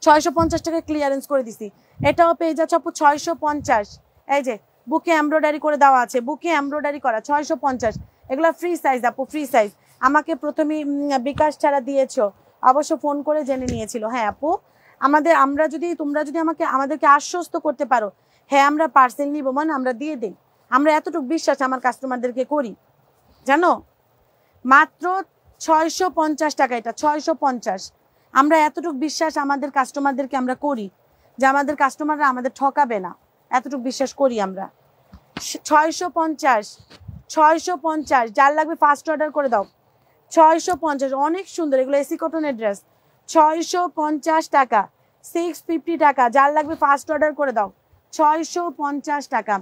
650 টাকা ক্লিয়ারেন্স করে দিছি। এটাও পেয়ে যাচ্ছে আপু 650। এই যে বুকে এমব্রয়ডারি করে দেওয়া আছে, বুকে এমব্রয়ডারি করা 650। এগুলো ফ্রি সাইজ আপু, ফ্রি সাইজ। আমাকে প্রথমে বিকাশ ছাড়া দিয়েছো, অবশ্য ফোন করে জেনে নিয়েছিল। হ্যাঁ আপু, তোমরা যদি আমাদেরকে আশ্বস্ত করতে পারো, হ্যাঁ আমরা পার্সেল নিব, মানে আমরা দিয়ে দিই। আমরা এতটুকু বিশ্বাস আমার কাস্টমারদেরকে করি, জানো। মাত্র 650 টাকা, এটা 650। আমরা এতটুকু বিশ্বাস আমাদের কাস্টমারদেরকে আমরা করি যে আমাদের কাস্টমাররা আমাদের ঠকাবে না, এতটুকু বিশ্বাস করি আমরা। 650, 650। যার লাগবে ফার্স্ট অর্ডার করে দাও, 650। অনেক সুন্দর এগুলো, এসি কটনের ড্রেস, 650 টাকা, 650 টাকা। যার লাগবে ফার্স্ট অর্ডার করে দাও, 650 টাকা।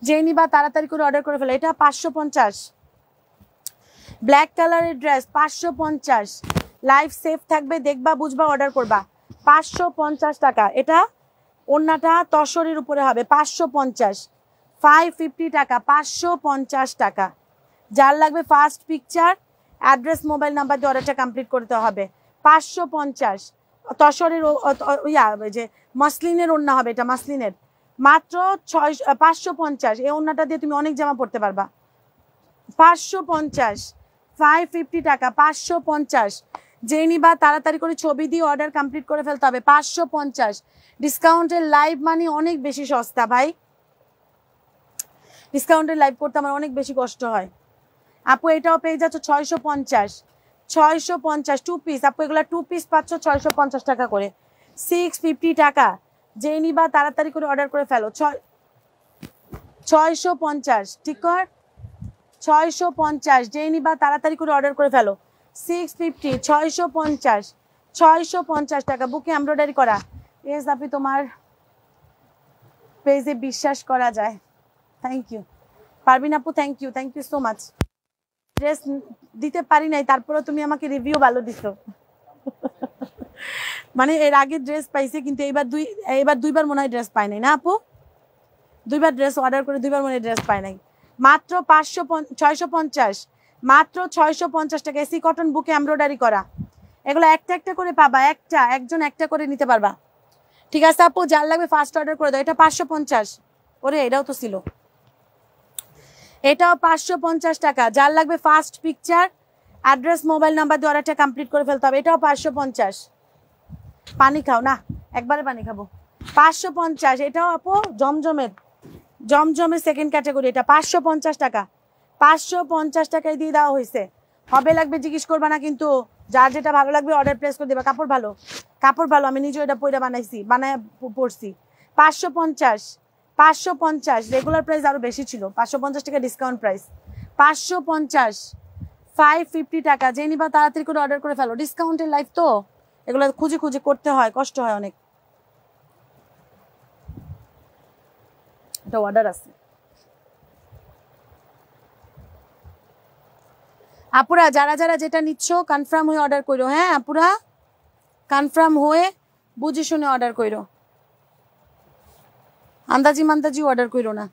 যে নিবা তাড়াতাড়ি করে অর্ডার করে ফেলো। এটা 550, ব্ল্যাক কালারের ড্রেস, 550। লাইফ সেফ থাকবে, দেখবা বুঝবা অর্ডার করবা। 550 টাকা। এটা ওড়নাটা তসরের উপরে হবে, 550, 550 টাকা, 550 টাকা। যার লাগবে first picture, address, mobile number দিয়ে অর্ডারটা কমপ্লিট করতে হবে। 550 তসরের যে মসলিনের ওড়না হবে, এটা মসলিনের, মাত্র 550। এই ওড়নাটা দিয়ে তুমি অনেক জামা পড়তে পারবা। 550, 550 টাকা, 550। যে নিবা তাড়াতাড়ি করে ছবি দিয়ে অর্ডার কমপ্লিট করে ফেলতে হবে। 550 ডিসকাউন্টের লাইভ মানে অনেক বেশি সস্তা ভাই, ডিসকাউন্টের লাইভ করতে আমার অনেক বেশি কষ্ট হয়। আপু এটাও পেয়ে যাচ্ছ 650, 650 টু পিস। আপু এগুলো টু পিস পাচ্ছ 650 টাকা করে, 650 টাকা। যে নিবা তাড়াতাড়ি করে অর্ডার করে ফেলো। 650 ঠিক কর, 650। যে নিবা তাড়াতাড়ি করে অর্ডার করে ফেলো। 650, 650, 650 টাকা। বুকে এমব্রয়ডারি করা। এস আপনি তোমার পেজে বিশ্বাস করা যায়। থ্যাংক ইউ পারবিন আপু, thank you so much. Dress দিতে পারি নাই, তারপরে তুমি আমাকে রিভিউ ভালো দিছো। মানে এর আগে ড্রেস পাইছে, কিন্তু এইবার দুইবার মনে হয় ড্রেস পাই নাই না আপু, দুইবার ড্রেস অর্ডার করে দুইবার মনে হয় ড্রেস পাই নাই। মাত্র 650, মাত্র 650 টাকা। এসি কটন বুকে এমব্রয়ডারি করা। এগুলো একটা করে পাবা, একজন একটা করে নিতে পারবা। ঠিক আছে আপু, যার লাগবে ফার্স্ট অর্ডার করে দাও। এটা 550। ওরে এটাও তো ছিল, এটাও 550 টাকা। যার লাগবে first picture, address, mobile number দিয়ে অর্ডারটা কমপ্লিট করে ফেলতে হবে। এটাও 550। পানি খাও না, একবারে পানি খাবো। 550। এটাও আপু জমজমের সেকেন্ড ক্যাটাগরি। এটা 550 টাকা, 550 টাকায় দিয়ে দেওয়া হয়েছে। হবে লাগবে জিজ্ঞেস করবা না কিন্তু, যার যেটা ভালো লাগবে অর্ডার প্লেস করে দেবা। কাপড় ভালো, কাপড় ভালো, আমি নিজে এটা পয়রা বানাইছি, বানায় পরছি। 550, 550 রেগুলার প্রাইস আরো বেশি ছিল, 550 টাকা ডিসকাউন্ট প্রাইস, 550, 550 টাকা। যে নিবা তাড়াতাড়ি করে অর্ডার করে ফেলো, ডিসকাউন্টের লাইফ তো, এগুলো খুঁজে খুঁজে করতে হয়, কষ্ট হয় অনেক। এটা অর্ডার আছে আপুরা, যারা যারা যেটা নিচ্ছ কনফার্ম হয়ে অর্ডার করো। হ্যাঁ আপুরা, কনফার্ম হয়ে বুঝে শুনে অর্ডার করো, আন্দাজি মান্দাজি অর্ডার করো না।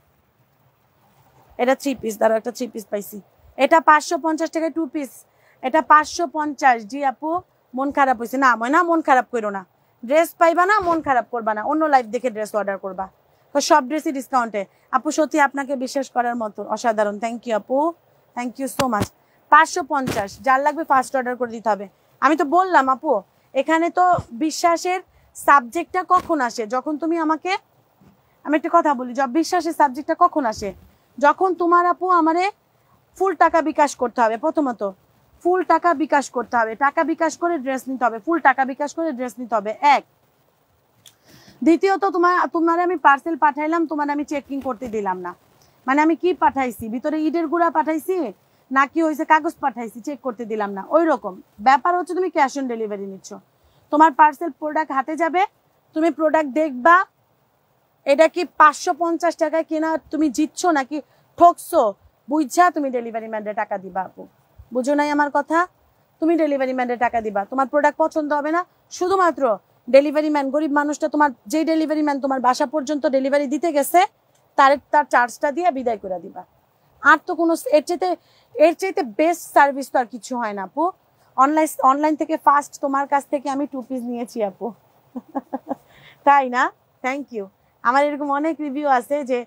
এটা 3 পিস, দাঁড়াও একটা 3 পিস পাইছি, এটা 550 টাকায় 2 পিস, এটা 550। জি আপু মন খারাপ হয়েছে না, মনে না মন খারাপ করো না, ড্রেস পাইবা না মন খারাপ করবা না, অন্য লাইভ দেখে ড্রেস অর্ডার করবা, সব ড্রেসই ডিসকাউন্টে। আপু সত্যি আপনাকে বিশ্বাস করার মতো, অসাধারণ, থ্যাংক ইউ আপু, থ্যাংক ইউ সো মাচ। 550, যার লাগবে ফার্স্ট অর্ডার করে দিতে হবে। আমি তো বললাম আপু, এখানে তো বিশ্বাসের সাবজেক্টটা কখন আসে, যখন তুমি আমাকে, আমি একটা কথা বলি, বিশ্বাসের সাবজেক্টটা কখন আসে, যখন তোমার আপু আমারে ফুল টাকা বিকাশ করতে হবে। প্রথমত ফুল টাকা বিকাশ করতে হবে, টাকা বিকাশ করে ড্রেস নিতে হবে, ফুল টাকা বিকাশ করে ড্রেস নিতে হবে, এক। দ্বিতীয়ত তোমার আমি পার্সেল পাঠাইলাম, তোমার আমি চেকিং করতে দিলাম না, মানে আমি কি পাঠাইছি, ভিতরে ইটের গুঁড়া পাঠাইছি নাকি হয়েছে কাগজ পাঠাইছি, চেক করতে দিলাম না, ওই রকম ব্যাপার হচ্ছে। তুমি ক্যাশ অন ডেলিভারি নিচ্ছ, তোমার পার্সেল প্রোডাক্ট হাতে যাবে, তুমি প্রোডাক্ট দেখবা এটা কি 550 টাকায় কেনা তুমি জিতছো নাকি ঠকছো, বুঝছা তুমি ডেলিভারি ম্যানের টাকা দিবা। আপু বুঝো নাই আমার কথা, তুমি ডেলিভারি ম্যানের টাকা দিবা, তোমার প্রোডাক্ট পছন্দ হবে না, শুধুমাত্র ডেলিভারি ম্যান, গরিব মানুষটা তোমার, যে ডেলিভারি ম্যান তোমার বাসা পর্যন্ত ডেলিভারি দিতে গেছে তার চার্জটা দিয়ে বিদায় করে দিবা। আর তো কোনো এর চাইতে বেস্ট সার্ভিস তো আর কিছু হয় না আপু। অনলাইন থেকে ফার্স্ট তোমার কাছ থেকে আমি 2 পিস নিয়েছি আপু তাই না, থ্যাংক ইউ। আমার এরকম অনেক রিভিউ আছে যে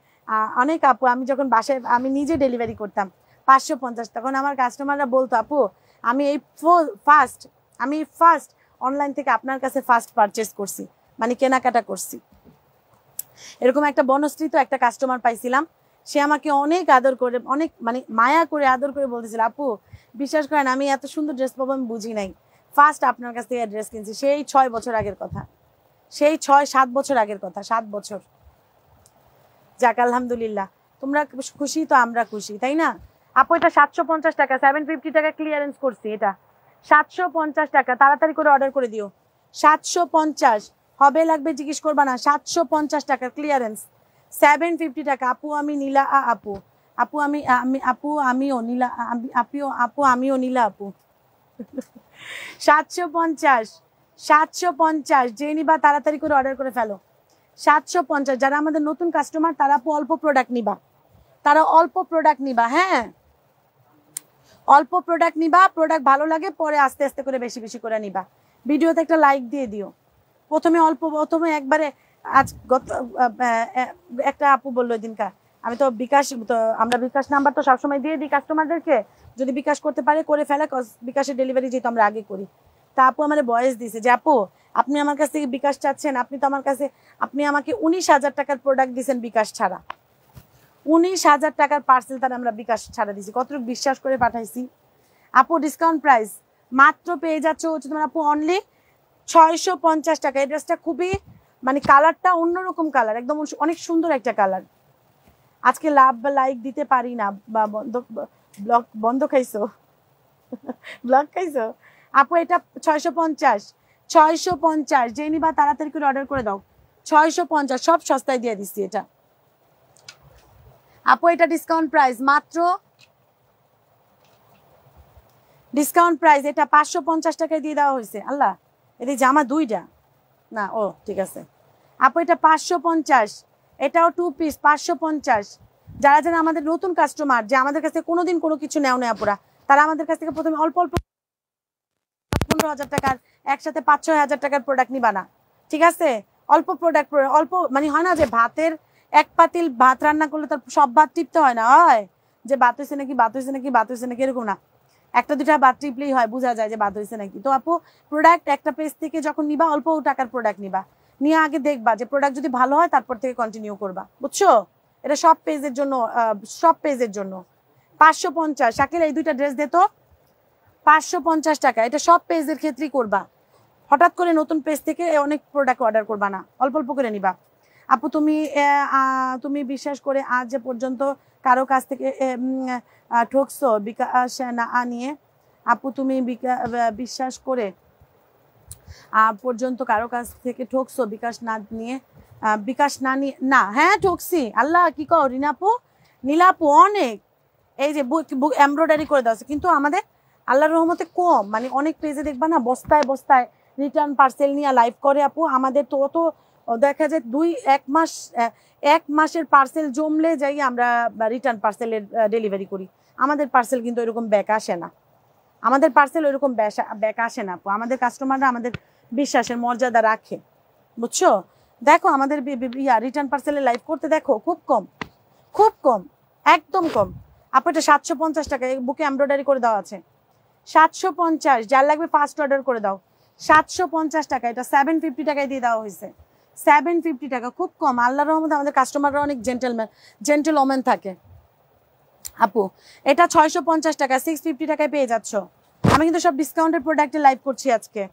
অনেক আপু, আমি যখন বাসায় আমি নিজে ডেলিভারি করতাম 550, তখন আমার কাস্টমাররা বলতো আপু আমি এই ফার্স্ট অনলাইন থেকে আপনার কাছে ফার্স্ট পারচেস করছি, মানে কেনাকাটা করছি। এরকম একটা বনশ্রী তো একটা কাস্টমার পাইছিলাম, সে আমাকে অনেক আদর করে, অনেক মানে মায়া করে আদর করে বলতেছিল আপু বিশ্বাস করেন আমি এত সুন্দর ড্রেস পাবো আমি বুঝি নাই, ফার্স্ট আপনার কাছ থেকে ড্রেস কিনছি। সেই 6 বছর আগের কথা, সেই 6-7 বছর আগের কথা, 7 বছর। যাক আলহামদুলিল্লাহ, তোমরা খুশি তো আমরা খুশি, তাই না আপু। এটা 750 টাকা, 750 টাকা ক্লিয়ারেন্স করছি, এটা 750 টাকা, তাড়াতাড়ি করে অর্ডার করে দিও। 750 হবে লাগবে জিজ্ঞেস করবা না, 750 টাকা ক্লিয়ারেন্স, 750 টাকা। আপু আমি নীলা আপু, আপু আমিও নীলা, আপু আমিও নীলা আপু 750, 750 যে নিবা তাড়াতাড়ি করে অর্ডার করে ফেলো। 750, যারা আমাদের নতুন কাস্টমার তারা আপু অল্প প্রোডাক্ট নিবা, তারা অল্প প্রোডাক্ট নিবা, হ্যাঁ অল্প প্রোডাক্ট নিবা, প্রোডাক্ট ভালো লাগে পরে আস্তে আস্তে করে বেশি বেশি করে নিবা। ভিডিওতে একটা লাইক দিয়ে দিও, প্রথমে একবারে। আজ একটা আপু বললো দিনকার, আমি তো আমরা বিকাশ নাম্বার তো সবসময় দিয়ে দিই কাস্টমারদেরকে, যদি বিকাশ করতে পারে করে ফেলে, বিকাশের ডেলিভারি যেহেতু আমরা আগে করি। তা আপু আমার ভয়েস দিছে যে আপু আপনি আমার কাছ থেকে বিকাশ চাচ্ছেন, আপনি আমাকে 19,000 টাকার প্রোডাক্ট দিচ্ছেন বিকাশ ছাড়া, 19,000 টাকার পার্সেল তার আমরা বিকাশ ছাড়া দিছি, কতটুকু বিশ্বাস করে পাঠাইছি আপু। ডিসকাউন্ট প্রাইস মাত্র পেয়ে যাচ্ছ হচ্ছে তোমার আপু অনলি 650 টাকা। এই ড্রেসটা খুবই মানে কালারটা অন্যরকম কালার, একদম অনেক সুন্দর একটা কালার। আজকে লাভ বা লাইক দিতে পারি না, বা বন্ধ খাইছো ব্লক খাইছো আপু। এটা 650, যে নিবা তাড়াতাড়ি করে অর্ডার করে দাও। 650 সব সস্তায় দিয়ে দিচ্ছি এটা আপু। এটা ডিসকাউন্ট প্রাইস, মাত্র ডিসকাউন্ট প্রাইস, এটা 550 টাকায় দিয়ে দেওয়া হয়েছে। আল্লাহ এদিকে জামা দুইটা না, ও ঠিক আছে আপু। এটা 550, এটাও 2 পিস 550। যারা যারা আমাদের নতুন কাস্টমার, যে আমাদের কাছে কোনোদিন কোনো কিছু নেও না আপুরা, তারা আমাদের কাছ থেকে প্রথমে অল্প অল্প 15,000 টাকার একসাথে 5-6 হাজার টাকার প্রোডাক্ট নিবা না, ঠিক আছে। অল্প প্রোডাক্ট, অল্প মানে হয় না যে ভাতের এক পাতিল ভাত রান্না করলে তার সব ভাত টিপতে হয় না, হয় যে ভাত হয়েছে নাকি ভাত হয়েছে নাকি ভাত হয়েছে নাকি এরকম না, একটা দুটা ভাত টিপলেই হয়, বোঝা যায় যে ভাত হয়েছে নাকি। তো আপু প্রোডাক্ট একটা পেজ থেকে যখন নিবা অল্প টাকার প্রোডাক্ট নিবা, নিয়ে আগে দেখবা যে প্রোডাক্ট যদি ভালো হয় তারপর থেকে কন্টিনিউ করবা, বুঝছো। এটা সব পেজের জন্য, সব পেজের জন্য 550। শাকিল এই দুইটা ড্রেস দে তো, 550 টাকা। এটা সব পেজের ক্ষেত্রেই করবা, হঠাৎ করে নতুন পেজ থেকে অনেক প্রোডাক্ট অর্ডার করবা না, অল্প অল্প করে নিবা। আপু তুমি বিশ্বাস করে আজ যে পর্যন্ত কারো কাছ থেকে ঠকছো বিকাশ না নিয়ে? আপু তুমি বিশ্বাস করে পর্যন্ত কারো কাছ থেকে ঠকছো বিকাশ না নিয়ে? বিকাশ না নিয়ে না, হ্যাঁ ঠকছি। আল্লাহ কি কও রিনা আপু, নীলা আপু অনেক এই যে এমব্রয়ডারি করে দেওয়া, কিন্তু আমাদের আল্লাহর রহমতে কম, মানে অনেক পেজে দেখবা না বস্তায় বস্তায় রিটার্ন পার্সেল নিয়ে লাইভ করে আপু। আমাদের তো অত দেখা যায় 1 মাসের পার্সেল জমলে যাই আমরা রিটার্ন পার্সেলের ডেলিভারি করি। আমাদের পার্সেল কিন্তু এরকম ব্যাক আসে না, আমাদের পার্সেল ওইরকম ব্যাক আসে না আপু। আমাদের কাস্টমাররা আমাদের বিশ্বাসের মর্যাদা রাখে, বুঝছো? দেখো আমাদের রিটার্ন পার্সেলে লাইভ করতে দেখো খুব কম, খুব কম, একদম কম আপু। এটা 750 টাকা, বুকে এমব্রয়ডারি করে দেওয়া আছে 750। যার লাগবে ফার্স্ট অর্ডার করে দাও 750 টাকা। এটা 750 টাকায় দিয়ে দেওয়া হয়েছে, 750 টাকা, খুব কম। আল্লাহর রহমতে আমাদের কাস্টমাররা অনেক জেন্টেলম্যান থাকে আপু। এটা 650 টাকা, 650 টাকায় পেয়ে যাচ্ছ। আমি কিন্তু সব ডিসকাউন্টের প্রোডাক্টে লাইভ করছি আজকে।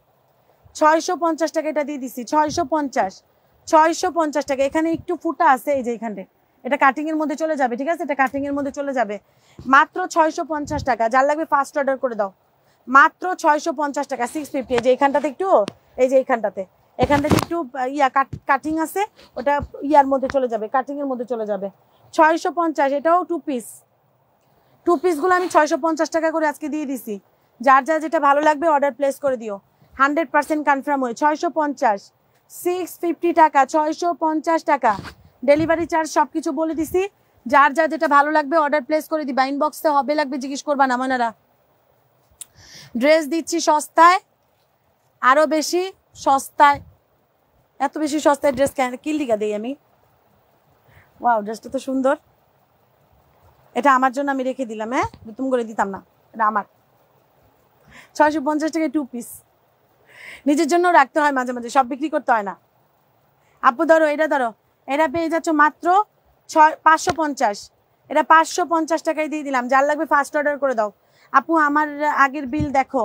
650 টাকা এটা দিয়ে দিচ্ছি, 650 টাকা। এখানে একটু ফুটা আছে এই যে এখানে, এটা কাটিং এর মধ্যে চলে যাবে, ঠিক আছে? এটা কাটিং এর মধ্যে চলে যাবে, মাত্র 650 টাকা। যার লাগবে ফার্স্ট অর্ডার করে দাও, মাত্র 650 টাকা, 650। যে এখানটাতে একটু, এই যে এখানটাতে একটু কাটিং আছে, ওটা ইয়ার মধ্যে চলে যাবে, কাটিং এর মধ্যে চলে যাবে। 650। এটাও টু পিস গুলো আমি 650 টাকা করে আজকে দিয়ে দিছি। যার যেটা ভালো লাগবে অর্ডার প্লেস করে দিও, 100% কনফার্ম হয়ে। 650, 650 টাকা, 650 টাকা। ডেলিভারি চার্জ সবকিছু বলে দিছি। যার যেটা ভালো লাগবে অর্ডার প্লেস করে দিবা। ইনবক্সে হবে লাগবে জিজ্ঞেস করবা না ময়নারা। ড্রেস দিচ্ছি সস্তায়, আরো বেশি সস্তায়। এত বেশি সস্তায় ড্রেস কেন, কি লিখা দিই আমি? ওয়াও, ড্রেসটা তো সুন্দর। এটা আমার জন্য আমি রেখে দিলাম, হ্যাঁ তুমি করে দিতাম না, এটা আমার। 650 টাকায় টু পিস, নিজের জন্য রাখতে হয় মাঝে মাঝে, সব বিক্রি করতে হয় না আপু। ধরো এটা, ধরো এটা পেয়ে যাচ্ছ মাত্র 550। এটা 550 টাকায় দিয়ে দিলাম। যার লাগবে ফার্স্ট অর্ডার করে দাও আপু। আমার আগের বিল দেখো,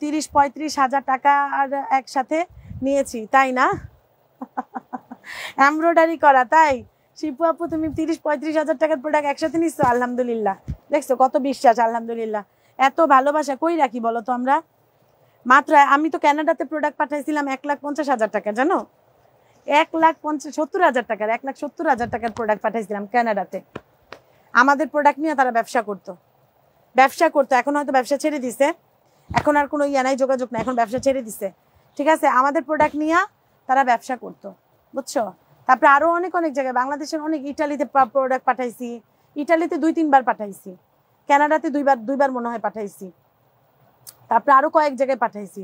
30-35 হাজার টাকা আর একসাথে নিয়েছি, তাই না? এমব্রয়ডারি করা, তাই শিপু আপু তুমি 30-35 হাজার টাকার প্রোডাক্ট একসাথে নিচ্ছ? আলহামদুলিল্লাহ, দেখছো কত বিশ্বাস, আলহামদুলিল্লাহ। এত ভালোবাসা কই রাখি বলো তো আমরা। মাত্র আমি তো কানাডাতে প্রোডাক্ট পাঠাইছিলাম 1,50,000 টাকা, জানো? 1,70,000 টাকার, 1,70,000 টাকার প্রোডাক্ট পাঠাইছিলাম কানাডাতে। আমাদের প্রোডাক্ট নিয়ে তারা ব্যবসা করতো। এখন হয়তো ব্যবসা ছেড়ে দিছে, এখন আর কোনো নাই, যোগাযোগ না, এখন ব্যবসা ছেড়ে দিছে, ঠিক আছে? আমাদের প্রোডাক্ট নিয়ে তারা ব্যবসা করতো, বুঝছো? তারপরে আরো অনেক জায়গায় বাংলাদেশের অনেক, ইটালিতে প্রোডাক্ট পাঠাইছি, ইটালিতে 2-3 বার পাঠাইছি, কানাডাতে দুইবার মনে হয় পাঠাইছি, তারপরে আরো কয়েক জায়গায় পাঠাইছি।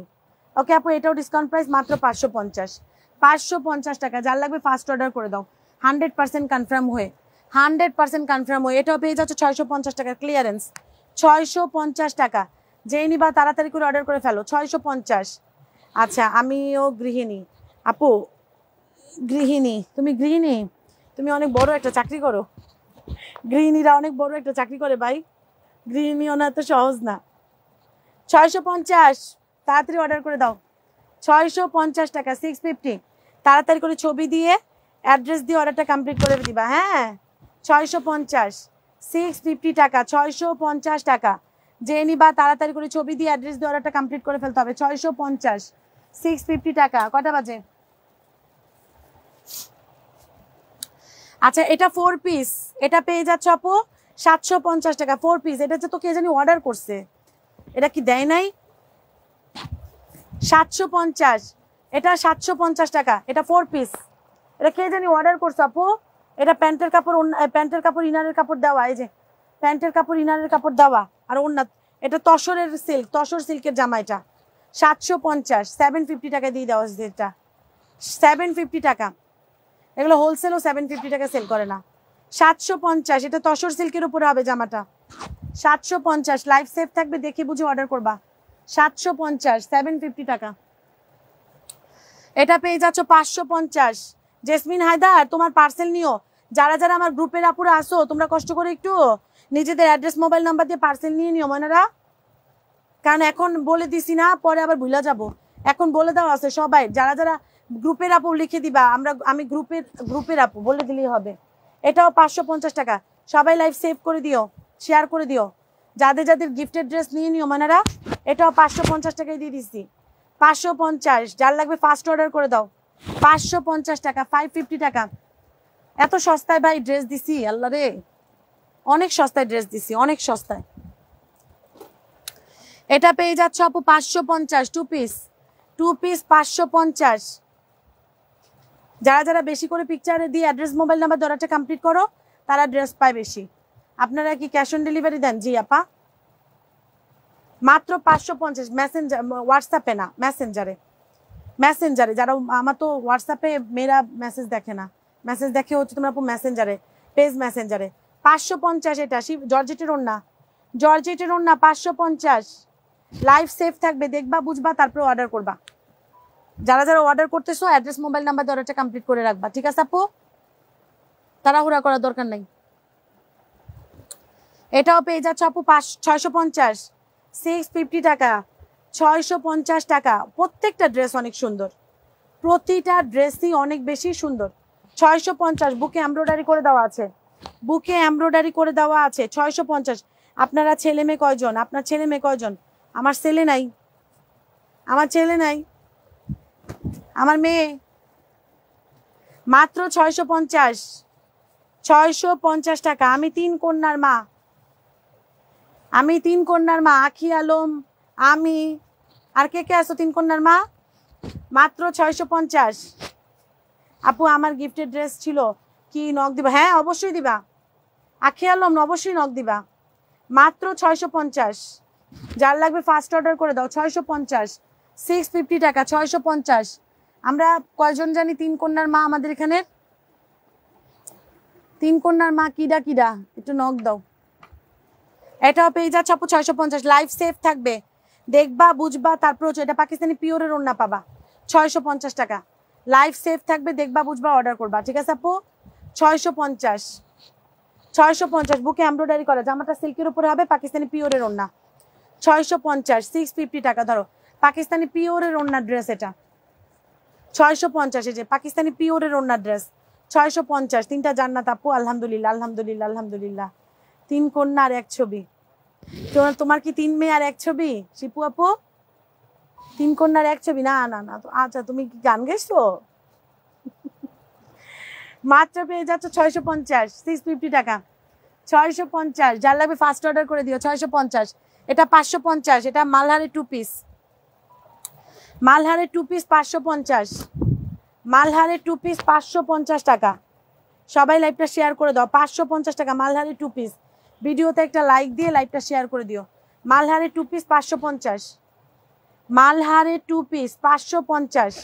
ওকে আপু, এটাও ডিসকাউন্ট প্রাইস, মাত্র 550 টাকা। যার লাগবে ফার্স্ট অর্ডার করে দাও, 100% কনফার্ম হয়ে, 100% কনফার্ম হয়ে। এটাও পেয়ে যাচ্ছে 650 টাকা ক্লিয়ারেন্স, 650 টাকা। যেই নিবা তাড়াতাড়ি করে অর্ডার করে ফেলো, 650। আচ্ছা, আমিও গৃহিণী আপু। গৃহিণী, তুমি অনেক বড় একটা চাকরি করো। গৃহিণীরা অনেক বড় একটা চাকরি করে ভাই, গৃহিণী ওনা তো সহজ না। 650, তাড়াতাড়ি অর্ডার করে দাও, 650 টাকা, 650। তাড়াতাড়ি করে ছবি দিয়ে অ্যাড্রেস দিয়ে অর্ডারটা কমপ্লিট করে দিবা, হ্যাঁ। 650, 650 টাকা, 650 টাকা। যে নিবা তাড়াতাড়ি করে ছবি দিয়ে অ্যাড্রেস দিয়ে অর্ডারটা কমপ্লিট করে ফেলতে হবে। 650, 650 টাকা। কটা বাজে? আচ্ছা, এটা 4 পিস, এটা পেয়ে যাচ্ছ আপু 750 টাকা, 4 পিস। এটা তো কে জানি অর্ডার করছে, এটা কি দেয় নাই? 750, এটা 750 টাকা, এটা 4 পিস। এটা কে জানি অর্ডার করছে আপু। এটা প্যান্টের কাপড় ইনারের কাপড় দেওয়া, এই যে প্যান্টের কাপড় ইনারের কাপড় দেওয়া, আর ওন্না। এটা তসর সিল্কের জামা। এটা 750, 750 টাকা দিয়ে দেওয়া হয়েছে। এটা 750 টাকা। এগুলো হোলসেলও 750 টাকা সেল করে না। 750, এটা তসর সিল্কের উপরে হবে জামাটা। 750, লাইফ সেভ থাকবে, দেখে বুঝে অর্ডার করবা। 750, 750 টাকা। এটা পেয়ে যাচ্ছ 550। জেসমিন হায়দার, তোমার পার্সেল নিও। যারা আমার গ্রুপের আপুরা আসো, তোমরা কষ্ট করে একটু নিজেদের অ্যাড্রেস মোবাইল নাম্বার দিয়ে পার্সেল নিয়ে নিও ময়নারা। কারণ এখন বলে দিছি না, পরে আবার ভুলা যাব। এখন বলে দেওয়া আছে সবাই, যারা যারা গ্রুপের আপু লিখে দিবা, আমি গ্রুপের আপু বলে দিলেই হবে। এটাও 550 টাকা। সবাই লাইভ সেভ করে দিও, শেয়ার করে দিও। যাদের যাদের গিফটের ড্রেস নিয়ে নিও মানারা। এটাও 550 টাকায় দিয়ে দিচ্ছি। 550, যার লাগবে ফার্স্ট অর্ডার করে দাও। 550 টাকা, 550 টাকা। এত সস্তায় ভাই ড্রেস দিছি, আল্লাহ রে, অনেক সস্তায় ড্রেস দিছি, অনেক সস্তায়। এটা পেয়ে যাচ্ছ আপু 550, 2 পিস 550। যারা যারা বেশি করে পিকচারে দিয়ে অ্যাড্রেস মোবাইল নাম্বার দরাটা কমপ্লিট করো, তারা ড্রেস পায় বেশি। আপনারা কি ক্যাশ অন ডেলিভারি দেন? জি আপা, মাত্র 550। মেসেঞ্জার, হোয়াটসঅ্যাপে না, মেসেঞ্জারে। যারা, আমার তো হোয়াটসঅ্যাপে মেয়েরা মেসেজ দেখে না, মেসেজ দেখে হচ্ছে তোমরা আপু মেসেঞ্জারে, পেজ মেসেঞ্জারে। 550 এটা জর্জেটের ওড়না, 550। লাইভ সেভ থাকবে, দেখবা বুঝবা তারপরে অর্ডার করবা। যারা যারা অর্ডার করতেছো অ্যাড্রেস মোবাইল নাম্বার দরটা কমপ্লিট করে রাখবা, ঠিক আছে আপু? তাড়াহুড়া করার দরকার নাই। এটাও পেয়ে যাচ্ছে আপু 650, 650 টাকা, 650 টাকা। প্রত্যেকটা ড্রেস অনেক সুন্দর, প্রতিটা ড্রেসই অনেক বেশি সুন্দর। 650, বুকে এমব্রয়ডারি করে দেওয়া আছে, 650। আপনারা ছেলে মেয়ে কয়জন? আপনার ছেলে মেয়ে কয়জন? আমার ছেলে নাই, আমার মেয়ে। মাত্র 650 টাকা। আমি 3 কন্যার মা, আখি আলম, আমি, আর কে কে আছো 3 কন্যার মা? মাত্র 650। আপু আমার গিফটের ড্রেস ছিল, কি নক দিবা? হ্যাঁ অবশ্যই দিবা, আখি আলম অবশ্যই নক দিবা। মাত্র 650। যার লাগবে ফার্স্ট অর্ডার করে দাও। 650, 650 টাকা, 650। আমরা কয়জন জানি 3 কন্যার মা আমাদের এখানে? 3 কন্যার মা কিডা একটু নক দাও। এটাও পেয়ে যাচ্ছে আপু 650। লাইভ সেভ থাকবে, দেখবা বুঝবা তারপর হচ্ছে। এটা পাকিস্তানি পিওরের ওড়না পাবা, 650 টাকা। লাইভ সেভ থাকবে, দেখবা বুঝবা অর্ডার করবা, ঠিক আছে আপু? 650, বুকে এমব্রয়ডারি করা, জামাটা সিল্কের উপরে হবে, পাকিস্তানি পিওরের ওড়না। 650, 650 টাকা। ধরো পাকিস্তানি পিওরের ওড়না ড্রেস, এটা 650। এই যে পাকিস্তানি পিওরের ওড়না ড্রেস 650। 3টা জান্নাত আপু, আলহামদুলিল্লাহ। 3 কন্যা আর 1 ছবি। তোমার কি 3 মেয়ে আর 1 ছবি শিপু আপু? 3 কন্যার 1 ছবি? না। আচ্ছা, তুমি কি গান গাইছো? মাত্র পেয়ে যাচ্ছ 650, 650 টাকা, 650। যার লাগবে ফার্স্ট অর্ডার করে দিও। 650। এটা 550। এটা মালহারের 2 পিস, 550। মালহারের 2 পিস 550 টাকা। সবাই লাইভটা শেয়ার করে দাও। 550 টাকা মালহারের 2 পিস। ভিডিওতে একটা লাইক দিয়ে লাইভটা শেয়ার করে দিও। মালহারের 2 পিস 550, মালহারের 2 পিস 550।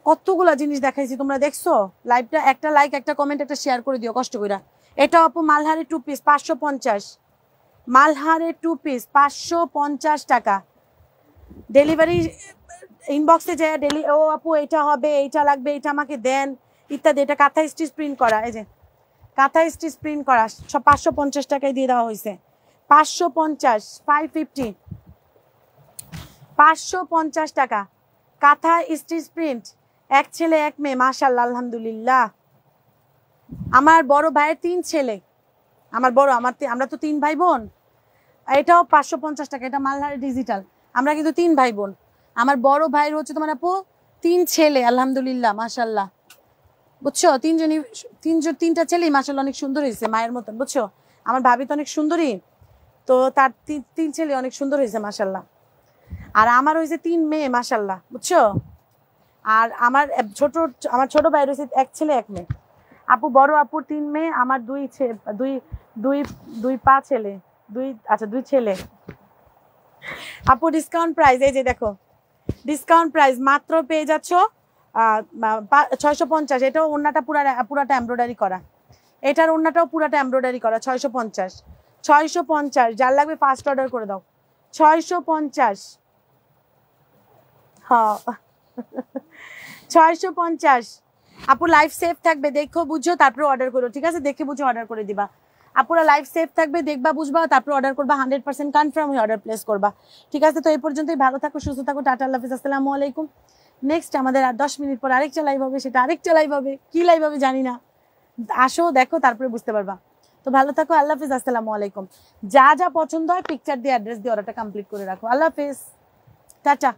কতগুলা জিনিস দেখাইছি, তোমরা দেখছো লাইভটা? একটা লাইক, একটা কমেন্ট, একটা শেয়ার করে দিও কষ্ট করে। এটা আপু মালহারের 2 পিস 550, মালহারের 2 পিস 550 টাকা। ডেলিভারি ইনবক্সে যায় ও আপু এটা হবে, এইটা লাগবে, এটা আমাকে দেন ইত্যাদি। এটা কাঁথা স্টিচ প্রিন্ট করা, এই যে কাঁথা স্টিচ প্রিন্ট করা, সব 550 টাকায় দিয়ে দেওয়া হয়েছে। 550, 550, 550 টাকা। কাঁথা স্টিচ প্রিন্ট, 1 ছেলে 1 মেয়ে, মাশাআল্লাহ আলহামদুলিল্লাহ। আমার বড় ভাইয়ের 3 ছেলে, আমরা তো 3 ভাই বোন। এটাও 550 টাকা। এটা মালহারের ডিজিটাল। আমরা কিন্তু 3 ভাই বোন। আমার বড় ভাইয়ের হচ্ছে তোমার আপু 3 ছেলে, আলহামদুলিল্লাহ মাশাআল্লাহ, বুঝছো? 3টা ছেলেই মাশাআল্লাহ অনেক সুন্দর হয়েছে, মায়ের মতন, বুঝছো? আমার ভাবি তো অনেক সুন্দরী, তো তার 3 ছেলে অনেক সুন্দর হয়েছে মাশাআল্লাহ। আর আমার হয়েছে 3 মেয়ে মাশাআল্লাহ, বুঝছো? আর আমার ছোট ভাইয়ের হয়েছে 1 ছেলে 1 মেয়ে। আপু বড় আপুর 3 মেয়ে, আমার 2 ছেলে, 2 ছেলে। আপু ডিসকাউন্ট প্রাইস, এই যে দেখো ডিসকাউন্ট প্রাইস, মাত্র পেয়ে যাচ্ছ 650। এটাও ওড়নাটা পুরাটা এমব্রয়ডারি করা, এটার ওড়নাটাও পুরাটা এমব্রয়ডারি করা। 650। যার লাগবে ফার্স্ট অর্ডার করে দাও। 650, হ্যাঁ 650। আপু লাইভ সেভ থাকবে, দেখো বুঝো তারপরে অর্ডার করো, ঠিক আছে? দেখে বুঝে অর্ডার করে দিবা। আপুরা লাইভ সেফ থাকবে, দেখবা বুঝবা, তারপর অর্ডার করবা, 100% কনফার্ম হয়ে অর্ডার প্লেস করবা। ঠিক আছে, তো এই পর্যন্তই। ভালো থাকো, সুস্থ থাকো, টাটা, আল্লাহ হাফেজ, আসসালামু আলাইকুম। নেক্সট আমাদের আর 10 মিনিট পর আরেকটা লাইভ হবে, সেটা আরেকটা লাইভ হবে, কি লাইভ হবে জানি না, আসো দেখো তারপরে বুঝতে পারবা। তো ভালো থাকো, আল্লাহ হাফেজ, আসসালামু আলাইকুম। যা যা পছন্দ হয় পিকচার দিয়ে অ্যাড্রেস দিয়ে অর্ডারটা কমপ্লিট করে রাখো। আল্লাহ হাফেজ, টাটা।